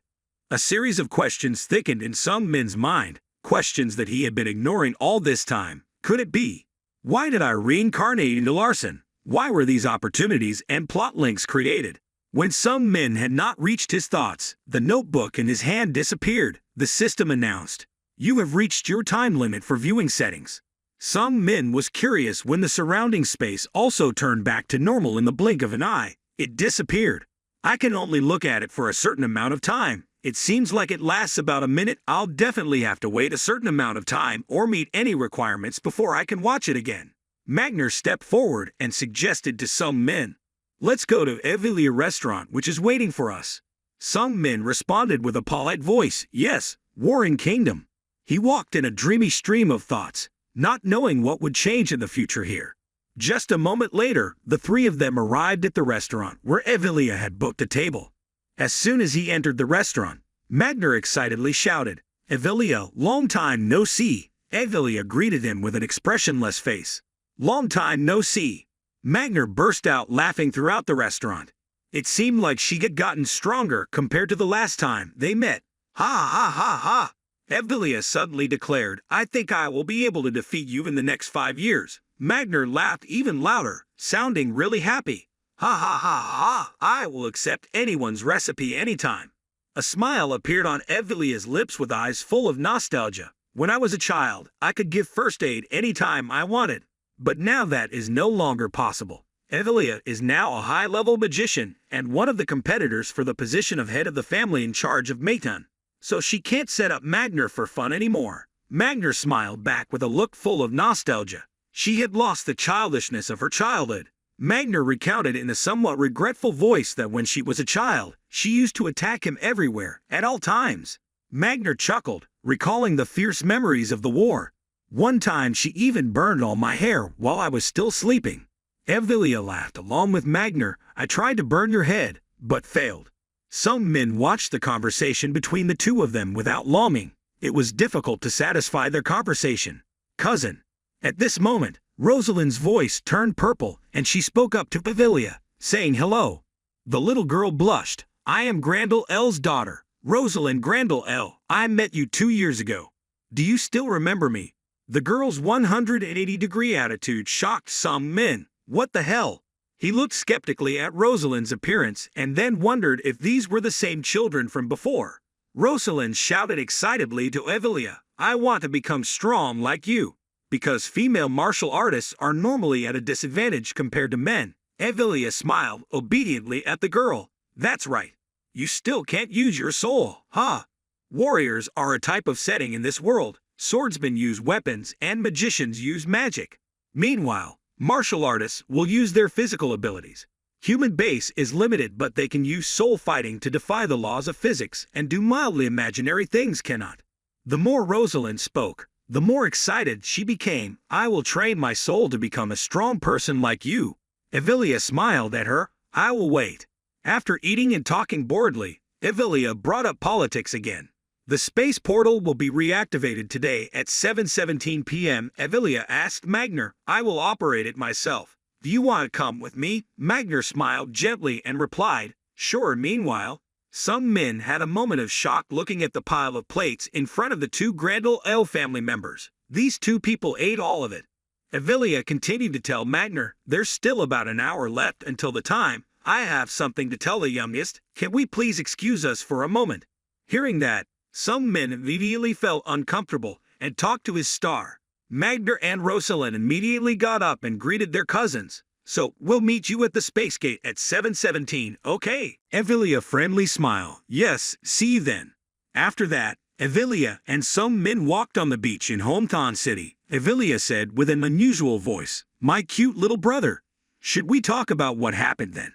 A series of questions thickened in Sung Min's mind, questions that he had been ignoring all this time. Could it be? Why did I reincarnate into Larson? Why were these opportunities and plot links created? When Sung Min had not reached his thoughts, the notebook in his hand disappeared. The system announced, "You have reached your time limit for viewing settings." Sung Min was curious when the surrounding space also turned back to normal in the blink of an eye. It disappeared. "I can only look at it for a certain amount of time. It seems like it lasts about a minute. I'll definitely have to wait a certain amount of time or meet any requirements before I can watch it again." Magner stepped forward and suggested to Sung Min, "Let's go to Evilia restaurant, which is waiting for us." Sung Min responded with a polite voice, "Yes, Warring Kingdom." He walked in a dreamy stream of thoughts, not knowing what would change in the future here. Just a moment later, the three of them arrived at the restaurant where Evilia had booked a table. As soon as he entered the restaurant, Magner excitedly shouted, "Evilia, long time no see." Evilia greeted him with an expressionless face. "Long time no see." Magner burst out laughing throughout the restaurant. It seemed like she had gotten stronger compared to the last time they met. "Ha ha ha ha!" Evilia suddenly declared, "I think I will be able to defeat you in the next 5 years. Magner laughed even louder, sounding really happy. "Ha ha ha ha! I will accept anyone's recipe anytime." A smile appeared on Evilia's lips with eyes full of nostalgia. "When I was a child, I could give first aid anytime I wanted. But now that is no longer possible." Evilia is now a high-level magician and one of the competitors for the position of head of the family in charge of Maton. So she can't set up Magner for fun anymore. Magner smiled back with a look full of nostalgia. She had lost the childishness of her childhood. Magner recounted in a somewhat regretful voice that when she was a child, she used to attack him everywhere, at all times. Magner chuckled, recalling the fierce memories of the war. "One time she even burned all my hair while I was still sleeping." Evilia laughed along with Magner. "I tried to burn your head, but failed." Sung Min watched the conversation between the two of them without longing. It was difficult to satisfy their conversation. "Cousin." At this moment, Rosalind's voice turned purple, and she spoke up to Evilia, saying hello. The little girl blushed. "I am Grandel L's daughter, Rosalind Grandel L. I met you 2 years ago. Do you still remember me?" The girl's 180-degree attitude shocked Sung Min. What the hell? He looked skeptically at Rosalind's appearance and then wondered if these were the same children from before. Rosalind shouted excitedly to Evilia, "I want to become strong like you." Because female martial artists are normally at a disadvantage compared to men, Evilia smiled obediently at the girl. "That's right. You still can't use your soul, huh? Warriors are a type of setting in this world. Swordsmen use weapons and magicians use magic. Meanwhile, martial artists will use their physical abilities. Human base is limited, but they can use soul fighting to defy the laws of physics and do mildly imaginary things cannot." The more Rosalind spoke, the more excited she became. "I will train my soul to become a strong person like you." Evilia smiled at her. "I will wait." After eating and talking boredly, Evilia brought up politics again. "The space portal will be reactivated today at 7:17 p.m. Evilia asked Magner. "I will operate it myself. Do you want to come with me?" Magner smiled gently and replied, "Sure." Meanwhile, Sung Min had a moment of shock looking at the pile of plates in front of the two Grandel L family members. These two people ate all of it. Evilia continued to tell Magner, "There's still about an hour left until the time. I have something to tell the youngest. Can we please excuse us for a moment?" Hearing that, Sung Min immediately felt uncomfortable and talk to his star. Magner and Rosalind immediately got up and greeted their cousins. So, we'll meet you at the space gate at 7:17, okay? Evelia friendly smile. Yes, see you then. After that, Evelia and Sung Min walked on the beach in Hometown City. Evelia said with an unusual voice, "My cute little brother. Should we talk about what happened then?"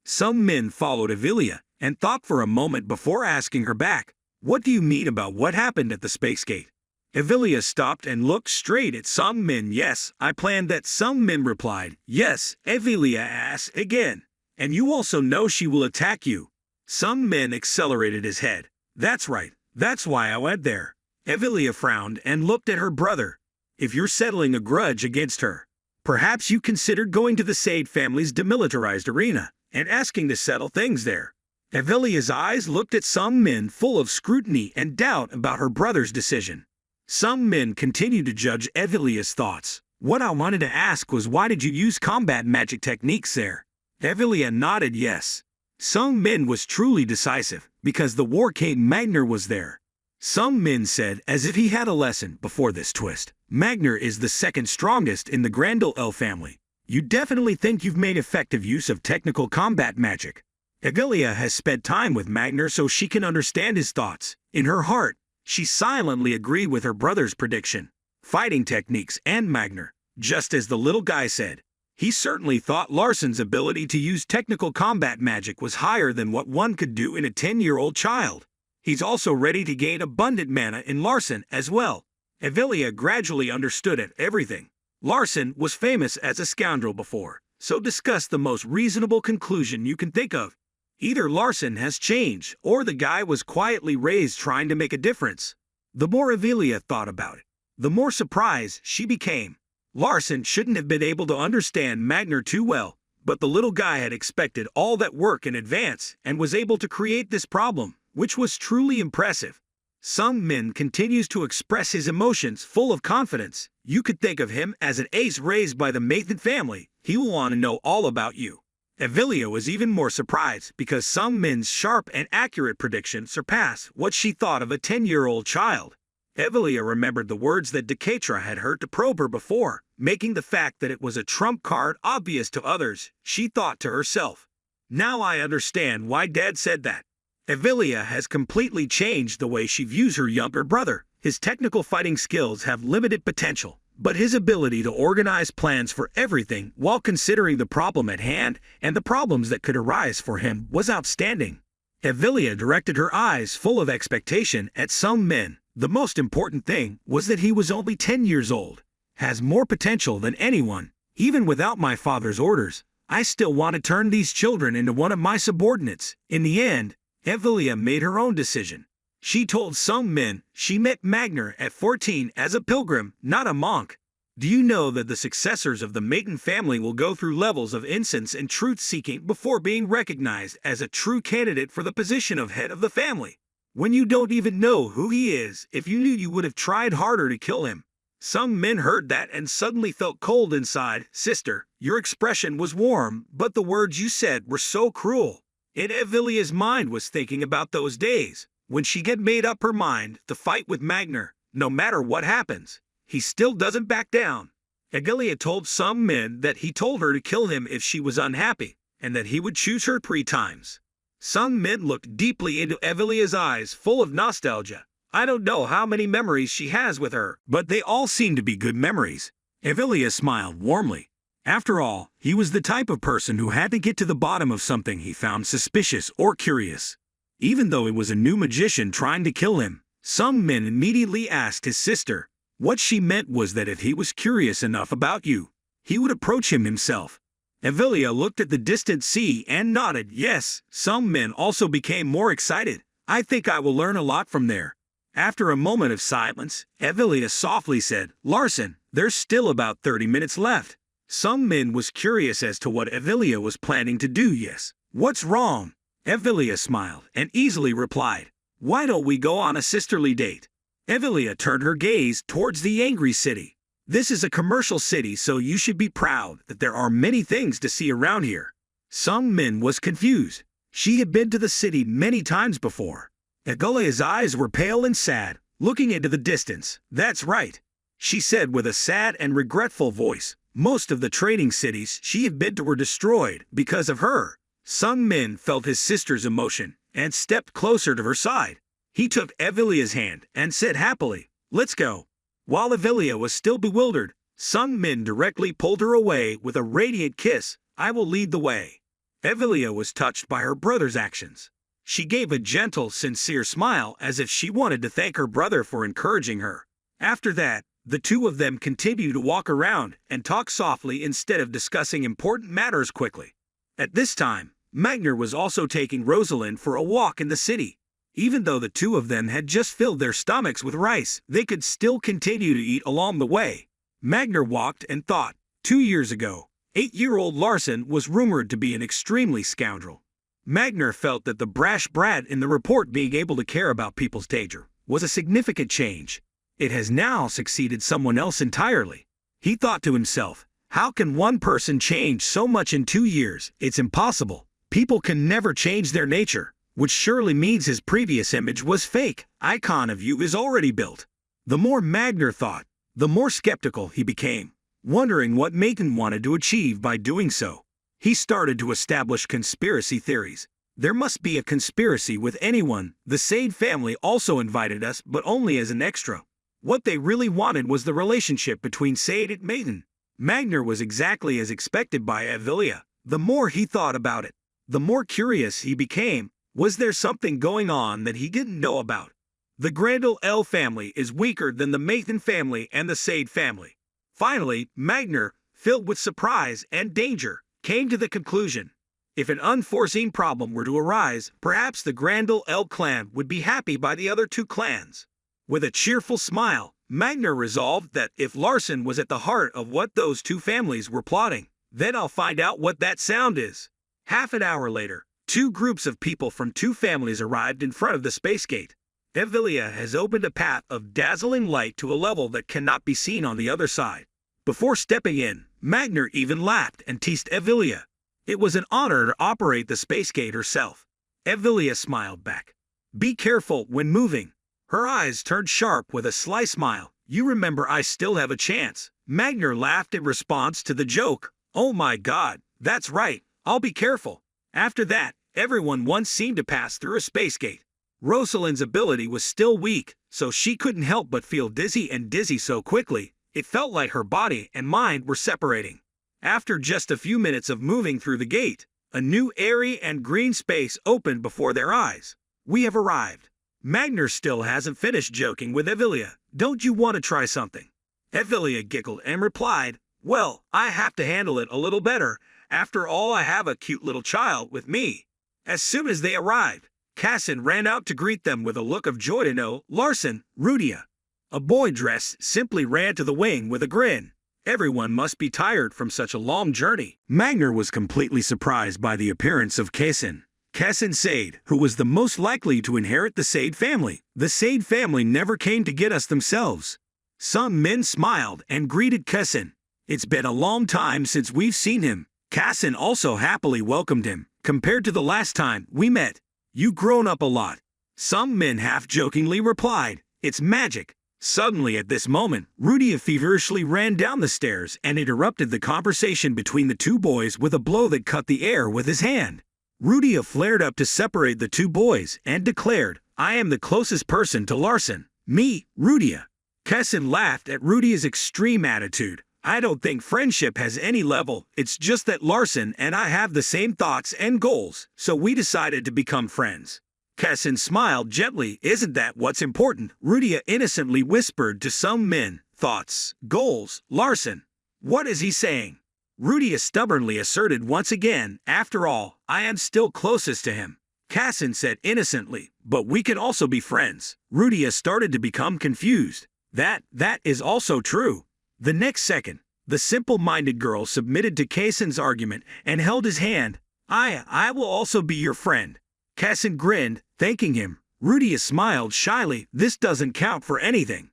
Sung Min followed Evelia and thought for a moment before asking her back, "What do you mean about what happened at the space gate?" Evelia stopped and looked straight at Sung Min. "Yes, I planned that," Sung Min replied. "Yes," Evelia asked again. "And you also know she will attack you." Sung Min accelerated his head. "That's right. That's why I went there." Evelia frowned and looked at her brother. "If you're settling a grudge against her, perhaps you considered going to the Sade family's demilitarized arena and asking to settle things there." Evelia's eyes looked at Sung Min full of scrutiny and doubt about her brother's decision. Sung Min continued to judge Evelia's thoughts. "What I wanted to ask was, why did you use combat magic techniques there?" Evelia nodded yes. Sung Min was truly decisive, because the War King Magner was there. Sung Min said, as if he had a lesson before this twist, "Magner is the second strongest in the Grandel El family. You definitely think you've made effective use of technical combat magic." Evelia has spent time with Magner so she can understand his thoughts. In her heart, she silently agreed with her brother's prediction. Fighting techniques and Magner, just as the little guy said. He certainly thought Larson's ability to use technical combat magic was higher than what one could do in a 10-year-old child. He's also ready to gain abundant mana in Larson as well. Evelia gradually understood everything. Larson was famous as a scoundrel before, so discuss the most reasonable conclusion you can think of. Either Larson has changed, or the guy was quietly raised trying to make a difference. The more Evelia thought about it, the more surprised she became. Larson shouldn't have been able to understand Magner too well, but the little guy had expected all that work in advance and was able to create this problem, which was truly impressive. Sung Min continues to express his emotions full of confidence. You could think of him as an ace raised by the Mathan family. He will want to know all about you. Evelia was even more surprised because Sung Min's sharp and accurate prediction surpassed what she thought of a 10-year-old child. Evelia remembered the words that Decatra had heard to probe her before, making the fact that it was a trump card obvious to others. She thought to herself, "Now I understand why Dad said that." Evelia has completely changed the way she views her younger brother. His technical fighting skills have limited potential, but his ability to organize plans for everything while considering the problem at hand and the problems that could arise for him was outstanding. Evelia directed her eyes full of expectation at Sung Min. The most important thing was that he was only 10 years old, has more potential than anyone. Even without my father's orders, I still want to turn these children into one of my subordinates. In the end, Evelia made her own decision. She told Sung Min she met Magner at 14 as a pilgrim, not a monk. Do you know that the successors of the Mathan family will go through levels of incense and truth-seeking before being recognized as a true candidate for the position of head of the family? When you don't even know who he is, if you knew, you would have tried harder to kill him. Sung Min heard that and suddenly felt cold inside. "Sister, your expression was warm, but the words you said were so cruel." Evelia's mind was thinking about those days, when she had made up her mind to fight with Magner. No matter what happens, he still doesn't back down. Evelia told Sung Min that he told her to kill him if she was unhappy, and that he would choose her 3 times. Sung Min looked deeply into Evelia's eyes full of nostalgia. I don't know how many memories she has with her, but they all seem to be good memories. Evelia smiled warmly. After all, he was the type of person who had to get to the bottom of something he found suspicious or curious. Even though it was a new magician trying to kill him, Sung Min immediately asked his sister. What she meant was that if he was curious enough about you, he would approach him himself. Evelia looked at the distant sea and nodded yes. Sung Min also became more excited. I think I will learn a lot from there. After a moment of silence, Evelia softly said, Larson, there's still about 30 minutes left. Sung Min was curious as to what Evelia was planning to do. Yes. What's wrong? Evelia smiled and easily replied, why don't we go on a sisterly date? Evelia turned her gaze towards the angry city. This is a commercial city, so you should be proud that there are many things to see around here. Sung Min was confused. She had been to the city many times before. Evelia's eyes were pale and sad. looking into the distance. That's right, she said with a sad and regretful voice. Most of the trading cities she had been to were destroyed because of her. Sung Min felt his sister's emotion and stepped closer to her side. He took Evilia's hand and said happily, "Let's go." While Evilia was still bewildered, Sung Min directly pulled her away with a radiant kiss. "I will lead the way." Evilia was touched by her brother's actions. She gave a gentle, sincere smile as if she wanted to thank her brother for encouraging her. After that, the two of them continued to walk around and talk softly instead of discussing important matters quickly. At this time, Magner was also taking Rosalind for a walk in the city. Even though the two of them had just filled their stomachs with rice, they could still continue to eat along the way. Magner walked and thought. 2 years ago, 8-year-old Larson was rumored to be an extremely scoundrel. Magner felt that the brash brat in the report being able to care about people's danger was a significant change. It has now succeeded someone else entirely. He thought to himself, how can one person change so much in 2 years? It's impossible. People can never change their nature, which surely means his previous image was fake. Icon of you is already built. The more Magner thought, the more skeptical he became, wondering what Maiden wanted to achieve by doing so. He started to establish conspiracy theories. There must be a conspiracy with anyone. The Sade family also invited us, but only as an extra. What they really wanted was the relationship between Sade and Maiden. Magner was exactly as expected by Evilia. The more he thought about it, the more curious he became. Was there something going on that he didn't know about? The Grandel L family is weaker than the Maiden family and the Sade family. Finally, Magner, filled with surprise and danger, came to the conclusion. If an unforeseen problem were to arise, perhaps the Grandel L clan would be happy by the other two clans. With a cheerful smile, Magner resolved that if Larson was at the heart of what those two families were plotting, then I'll find out what that sound is. Half an hour later, 2 groups of people from 2 families arrived in front of the space gate. Evilia has opened a path of dazzling light to a level that cannot be seen on the other side. Before stepping in, Magner even laughed and teased Evilia. It was an honor to operate the space gate herself. Evilia smiled back. Be careful when moving. Her eyes turned sharp with a sly smile. You remember I still have a chance. Magner laughed in response to the joke. Oh my god, that's right, I'll be careful. After that, everyone once seemed to pass through a space gate. Rosalind's ability was still weak, so she couldn't help but feel dizzy so quickly, it felt like her body and mind were separating. After just a few minutes of moving through the gate, a new airy and green space opened before their eyes. We have arrived. Magner still hasn't finished joking with Evilia. Don't you want to try something? Evilia giggled and replied, well, I have to handle it a little better. After all, I have a cute little child with me. As soon as they arrived, Cassin ran out to greet them with a look of joy to know Larson, Rudia. A boy dressed simply ran to the wing with a grin. Everyone must be tired from such a long journey. Magner was completely surprised by the appearance of Cassin. Cassin Sade, who was the most likely to inherit the Sade family. The Sade family never came to get us themselves. Some men smiled and greeted Cassin. It's been a long time since we've seen him. Cassin also happily welcomed him. Compared to the last time we met, you've grown up a lot. Some men half-jokingly replied, it's magic. Suddenly at this moment, Rudia feverishly ran down the stairs and interrupted the conversation between the two boys with a blow that cut the air with his hand. Rudia flared up to separate the two boys and declared, I am the closest person to Larson. Me, Rudia. Cassin laughed at Rudia's extreme attitude. I don't think friendship has any level, it's just that Larson and I have the same thoughts and goals, so we decided to become friends. Cassin smiled gently. Isn't that what's important? Rudia innocently whispered to some men. Thoughts, goals, Larson. What is he saying? Rudia stubbornly asserted once again, after all, I am still closest to him. Cassin said innocently, but we can also be friends. Rudia started to become confused. That is also true. The next second, the simple-minded girl submitted to Cassin's argument and held his hand. I will also be your friend. Cassin grinned, thanking him. Rudia smiled shyly. This doesn't count for anything.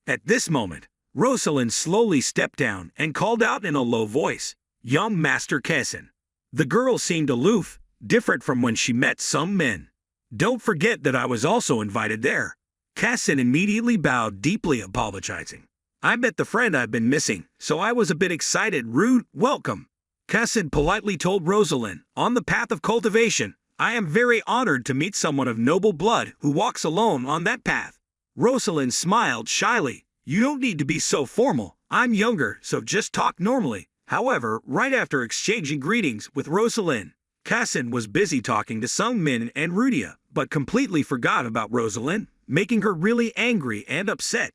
At this moment, Rosalind slowly stepped down and called out in a low voice, young Master Cassin. The girl seemed aloof, different from when she met some men. Don't forget that I was also invited there. Cassin immediately bowed, deeply apologizing. I met the friend I've been missing, so I was a bit excited. Rude welcome. Cassin politely told Rosalind, on the path of cultivation, I am very honored to meet someone of noble blood who walks alone on that path. Rosalind smiled shyly. You don't need to be so formal. I'm younger, so just talk normally. However, right after exchanging greetings with Rosalind, Cassin was busy talking to Sungmin and Rudia, but completely forgot about Rosalind, making her really angry and upset.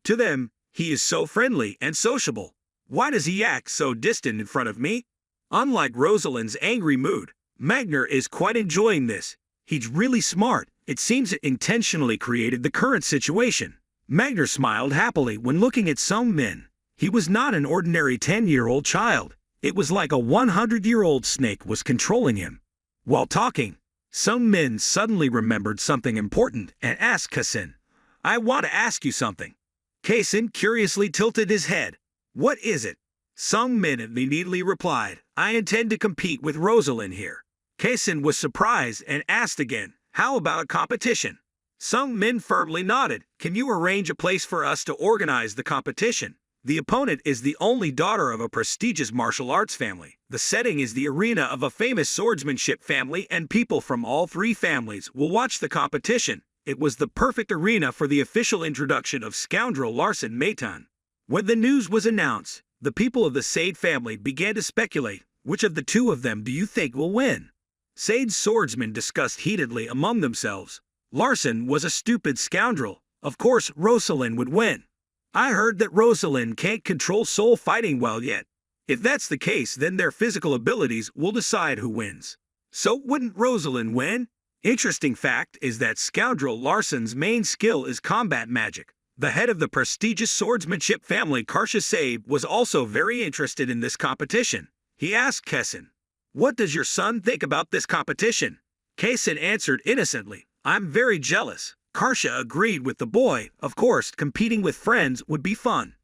To them, he is so friendly and sociable. Why does he act so distant in front of me? Unlike Rosalind's angry mood, Magner is quite enjoying this. He's really smart. It seems it intentionally created the current situation. Magner smiled happily when looking at Sungmin. He was not an ordinary 10-year-old child. It was like a 100-year-old snake was controlling him. While talking, Sungmin suddenly remembered something important and asked Cassin, I want to ask you something. Cassin curiously tilted his head. What is it? Sungmin immediately replied, I intend to compete with Rosalind here. Cassin was surprised and asked again, how about a competition? Sungmin firmly nodded. Can you arrange a place for us to organize the competition? The opponent is the only daughter of a prestigious martial arts family. The setting is the arena of a famous swordsmanship family, and people from all three families will watch the competition. It was the perfect arena for the official introduction of scoundrel Larson Meitan. When the news was announced, the people of the Sade family began to speculate, which of the two of them do you think will win? Sade's swordsmen discussed heatedly among themselves. Larson was a stupid scoundrel. Of course, Rosalind would win. I heard that Rosalind can't control soul fighting well yet. If that's the case, then their physical abilities will decide who wins. So wouldn't Rosalind win? Interesting fact is that scoundrel Larson's main skill is combat magic. The head of the prestigious swordsmanship family, Karsha Sade, was also very interested in this competition. He asked Cassin, what does your son think about this competition? Cassin answered innocently, I'm very jealous. Karsha agreed with the boy. Of course, competing with friends would be fun.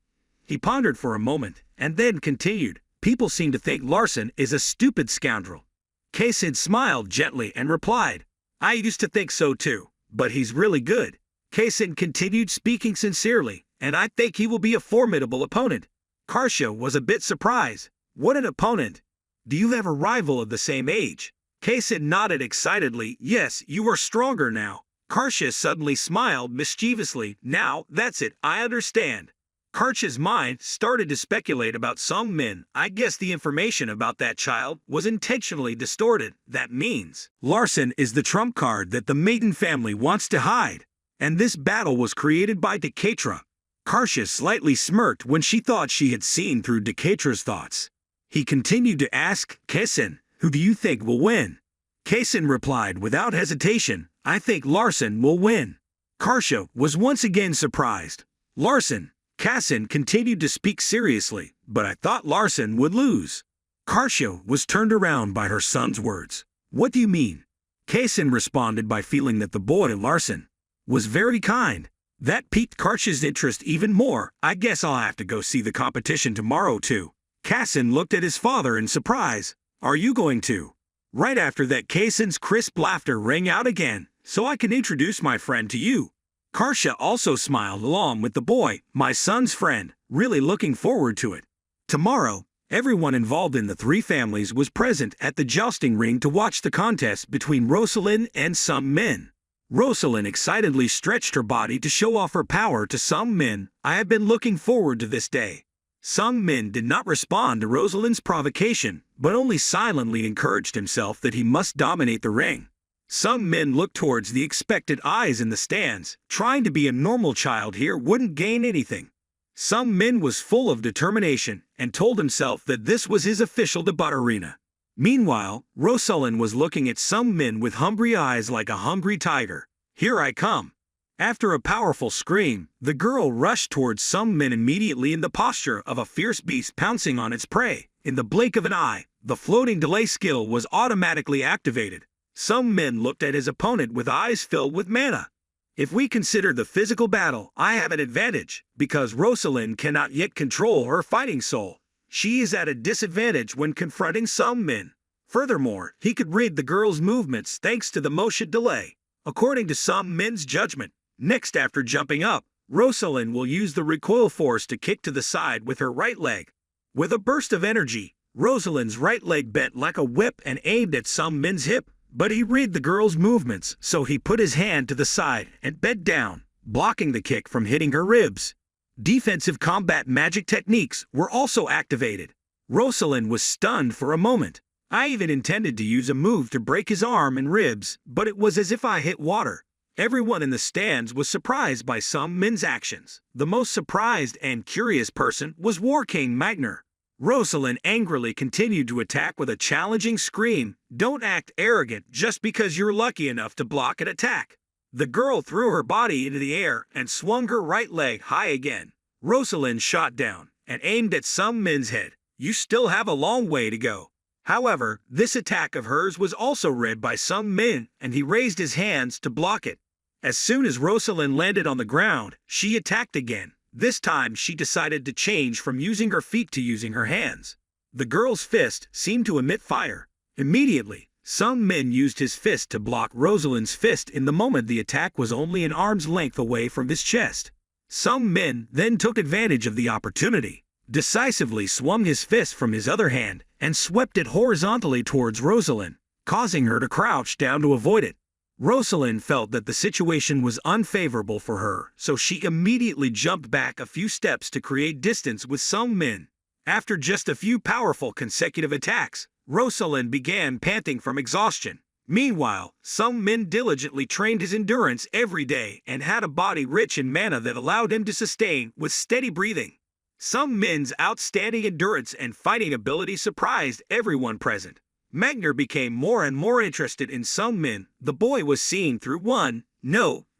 He pondered for a moment, and then continued, people seem to think Larson is a stupid scoundrel. Cassin smiled gently and replied, I used to think so too, but he's really good. Cassin continued speaking sincerely, and I think he will be a formidable opponent. Karsha was a bit surprised. What an opponent! Do you have a rival of the same age? Cassin nodded excitedly. Yes, you are stronger now. Karsha suddenly smiled mischievously. Now, that's it, I understand. Karsha's mind started to speculate about Sungmin. I guess the information about that child was intentionally distorted. That means Larson is the trump card that the Maiden family wants to hide. And this battle was created by Decatra. Karsha slightly smirked when she thought she had seen through Decatra's thoughts. He continued to ask, Cassin, who do you think will win? Cassin replied without hesitation, I think Larson will win. Karsha was once again surprised. Larson. Cassin continued to speak seriously, but I thought Larson would lose. Karsha was turned around by her son's words. What do you mean? Cassin responded by feeling that the boy, Larson, was very kind. That piqued Karsha's interest even more. I guess I'll have to go see the competition tomorrow too. Cassin looked at his father in surprise. Are you going to? Right after that, Cassin's crisp laughter rang out again. So I can introduce my friend to you. Karsha also smiled along with the boy, my son's friend, really looking forward to it. Tomorrow, everyone involved in the three families was present at the jousting ring to watch the contest between Rosalind and Sungmin. Rosalind excitedly stretched her body to show off her power to Sungmin. I have been looking forward to this day. Sungmin did not respond to Rosalind's provocation, but only silently encouraged himself that he must dominate the ring. Sungmin looked towards the expectant eyes in the stands. Trying to be a normal child here wouldn't gain anything. Sungmin was full of determination and told himself that this was his official debut arena. Meanwhile, Rosalind was looking at Sungmin with hungry eyes like a hungry tiger. Here I come. After a powerful scream, the girl rushed towards Sungmin immediately in the posture of a fierce beast pouncing on its prey. In the blink of an eye, the floating delay skill was automatically activated. Sungmin looked at his opponent with eyes filled with mana. If we consider the physical battle, I have an advantage, because Rosalind cannot yet control her fighting soul. She is at a disadvantage when confronting Sungmin. Furthermore, he could read the girl's movements thanks to the motion delay. According to Sungmin's judgment, Next, after jumping up, Rosalind will use the recoil force to kick to the side with her right leg. With a burst of energy, Rosalind's right leg bent like a whip and aimed at Sung Min's hip, but he read the girl's movements, so he put his hand to the side and bent down, blocking the kick from hitting her ribs. Defensive combat magic techniques were also activated. Rosalind was stunned for a moment. I even intended to use a move to break his arm and ribs, but it was as if I hit water. Everyone in the stands was surprised by Sung Min's actions. The most surprised and curious person was War King Magner. Rosalind angrily continued to attack with a challenging scream. Don't act arrogant just because you're lucky enough to block an attack. The girl threw her body into the air and swung her right leg high again. Rosalind shot down and aimed at Sung Min's head. You still have a long way to go. However, this attack of hers was also read by Sung Min, and he raised his hands to block it. As soon as Rosalind landed on the ground, she attacked again. This time, she decided to change from using her feet to using her hands. The girl's fist seemed to emit fire. Immediately, Sung Min used his fist to block Rosalind's fist in the moment the attack was only an arm's length away from his chest. Sung Min then took advantage of the opportunity, decisively swung his fist from his other hand, and swept it horizontally towards Rosalind, causing her to crouch down to avoid it. Rosalind felt that the situation was unfavorable for her, so she immediately jumped back a few steps to create distance with Sung Min. After just a few powerful consecutive attacks, Rosalind began panting from exhaustion. Meanwhile, Sung Min diligently trained his endurance every day and had a body rich in mana that allowed him to sustain with steady breathing. Sung Min's outstanding endurance and fighting ability surprised everyone present. Magner became more and more interested in Sung Min. The boy was seeing through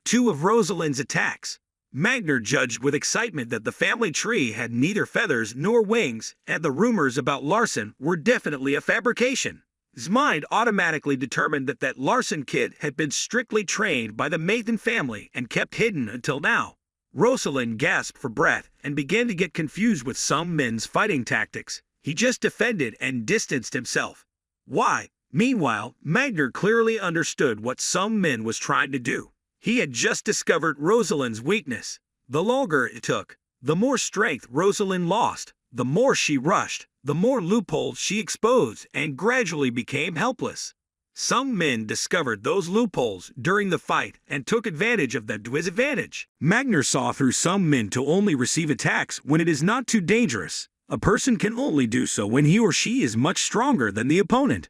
two of Rosalind's attacks. Magner judged with excitement that the family tree had neither feathers nor wings, and the rumors about Larson were definitely a fabrication. His mind automatically determined that that Larson kid had been strictly trained by the Mathan family and kept hidden until now. Rosalind gasped for breath and began to get confused with Sung Min's fighting tactics. He just defended and distanced himself. Why? Meanwhile, Magner clearly understood what Sung Min was trying to do. He had just discovered Rosalind's weakness. The longer it took, the more strength Rosalind lost. The more she rushed, the more loopholes she exposed and gradually became helpless. Sung Min discovered those loopholes during the fight and took advantage of them to his advantage. Magner saw through Sung Min to only receive attacks when it is not too dangerous. A person can only do so when he or she is much stronger than the opponent.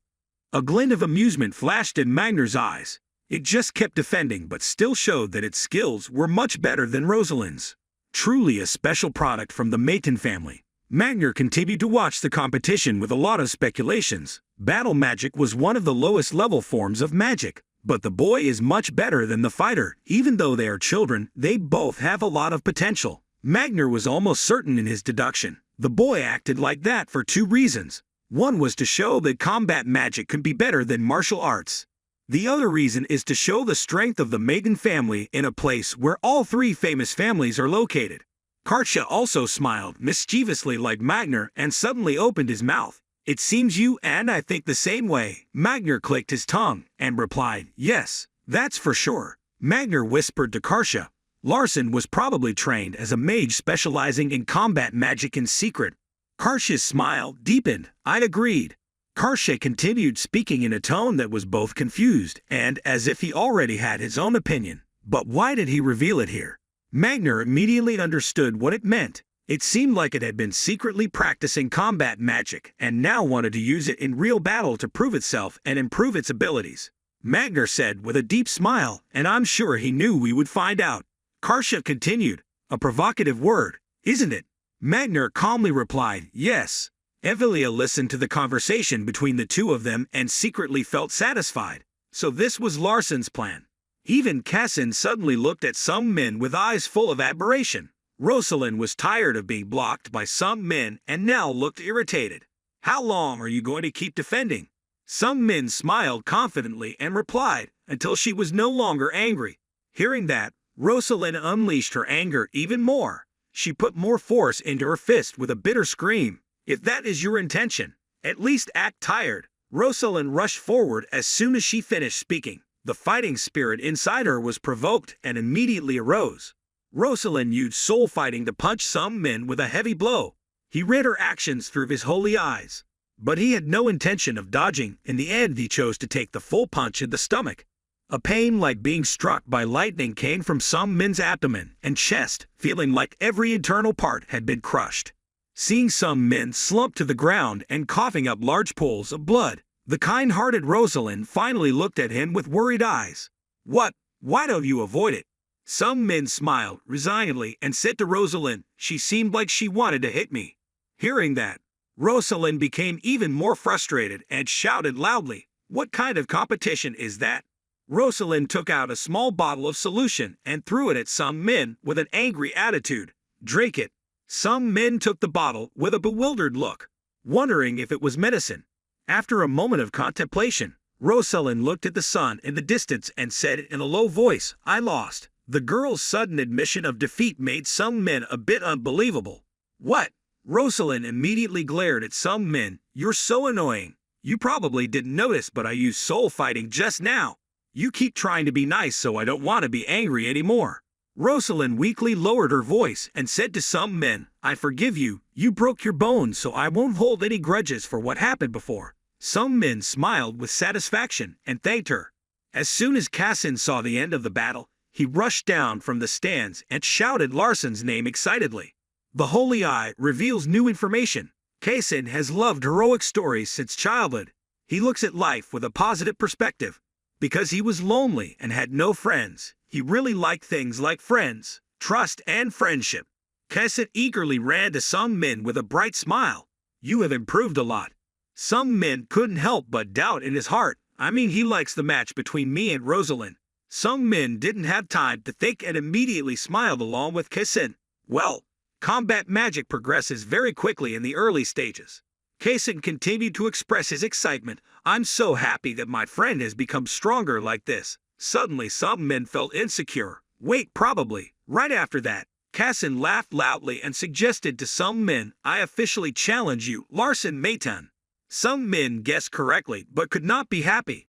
A glint of amusement flashed in Magner's eyes. It just kept defending but still showed that its skills were much better than Rosalind's. Truly a special product from the Mathan family. Magner continued to watch the competition with a lot of speculations. Battle magic was one of the lowest level forms of magic, but the boy is much better than the fighter. Even though they are children, they both have a lot of potential. Magner was almost certain in his deduction. The boy acted like that for two reasons. One was to show that combat magic could be better than martial arts. The other reason is to show the strength of the Mathan family in a place where all three famous families are located. Karcha also smiled mischievously like Magner and suddenly opened his mouth. It seems you and I think the same way. Magner clicked his tongue and replied, yes, that's for sure. Magner whispered to Karcha. Larson was probably trained as a mage specializing in combat magic in secret. Karcha's smile deepened. I agreed. Karcha continued speaking in a tone that was both confused and as if he already had his own opinion. But why did he reveal it here? Magner immediately understood what it meant. It seemed like it had been secretly practicing combat magic and now wanted to use it in real battle to prove itself and improve its abilities. Magner said with a deep smile, and I'm sure he knew we would find out. Karcha continued, a provocative word, isn't it? Magner calmly replied, yes. Evelia listened to the conversation between the two of them and secretly felt satisfied. So this was Larson's plan. Even Cassin suddenly looked at Sung Min with eyes full of admiration. Rosalind was tired of being blocked by Sung Min and now looked irritated. How long are you going to keep defending? Sung Min smiled confidently and replied, until she was no longer angry. Hearing that, Rosalind unleashed her anger even more. She put more force into her fist with a bitter scream. If that is your intention, at least act tired. Rosalind rushed forward as soon as she finished speaking. The fighting spirit inside her was provoked and immediately arose. Rosalind used soul fighting to punch some men with a heavy blow. He read her actions through his holy eyes. But he had no intention of dodging. In the end, he chose to take the full punch in the stomach. A pain like being struck by lightning came from some men's abdomen and chest, feeling like every internal part had been crushed. Seeing some men slump to the ground and coughing up large pools of blood, the kind-hearted Rosalind finally looked at him with worried eyes. "What? Why don't you avoid it?" Some men smiled resignedly and said to Rosalind, "She seemed like she wanted to hit me." Hearing that, Rosalind became even more frustrated and shouted loudly, "What kind of competition is that?" Rosalind took out a small bottle of solution and threw it at some men with an angry attitude. "Drink it." Some men took the bottle with a bewildered look, wondering if it was medicine. After a moment of contemplation, Rosalind looked at the sun in the distance and said in a low voice, "I lost." The girl's sudden admission of defeat made some men a bit unbelievable. "What?" Rosalind immediately glared at some men. "You're so annoying. You probably didn't notice, but I used soul fighting just now. You keep trying to be nice, so I don't want to be angry anymore." Rosalind weakly lowered her voice and said to some men, "I forgive you. You broke your bones, so I won't hold any grudges for what happened before." Some men smiled with satisfaction and thanked her. As soon as Cassin saw the end of the battle, he rushed down from the stands and shouted Larson's name excitedly. The Holy Eye reveals new information. Cassin has loved heroic stories since childhood. He looks at life with a positive perspective. Because he was lonely and had no friends, he really liked things like friends, trust, and friendship. Cassin eagerly ran to some men with a bright smile. "You have improved a lot." Some men couldn't help but doubt in his heart. "I mean, he likes the match between me and Rosalind." Some men didn't have time to think and immediately smiled along with Cassin. Well, combat magic progresses very quickly in the early stages. Cassin continued to express his excitement. "I'm so happy that my friend has become stronger like this." Suddenly some men felt insecure. "Wait, probably." Right after that, Cassin laughed loudly and suggested to some men, "I officially challenge you, Larson Mayton." Some men guessed correctly but could not be happy.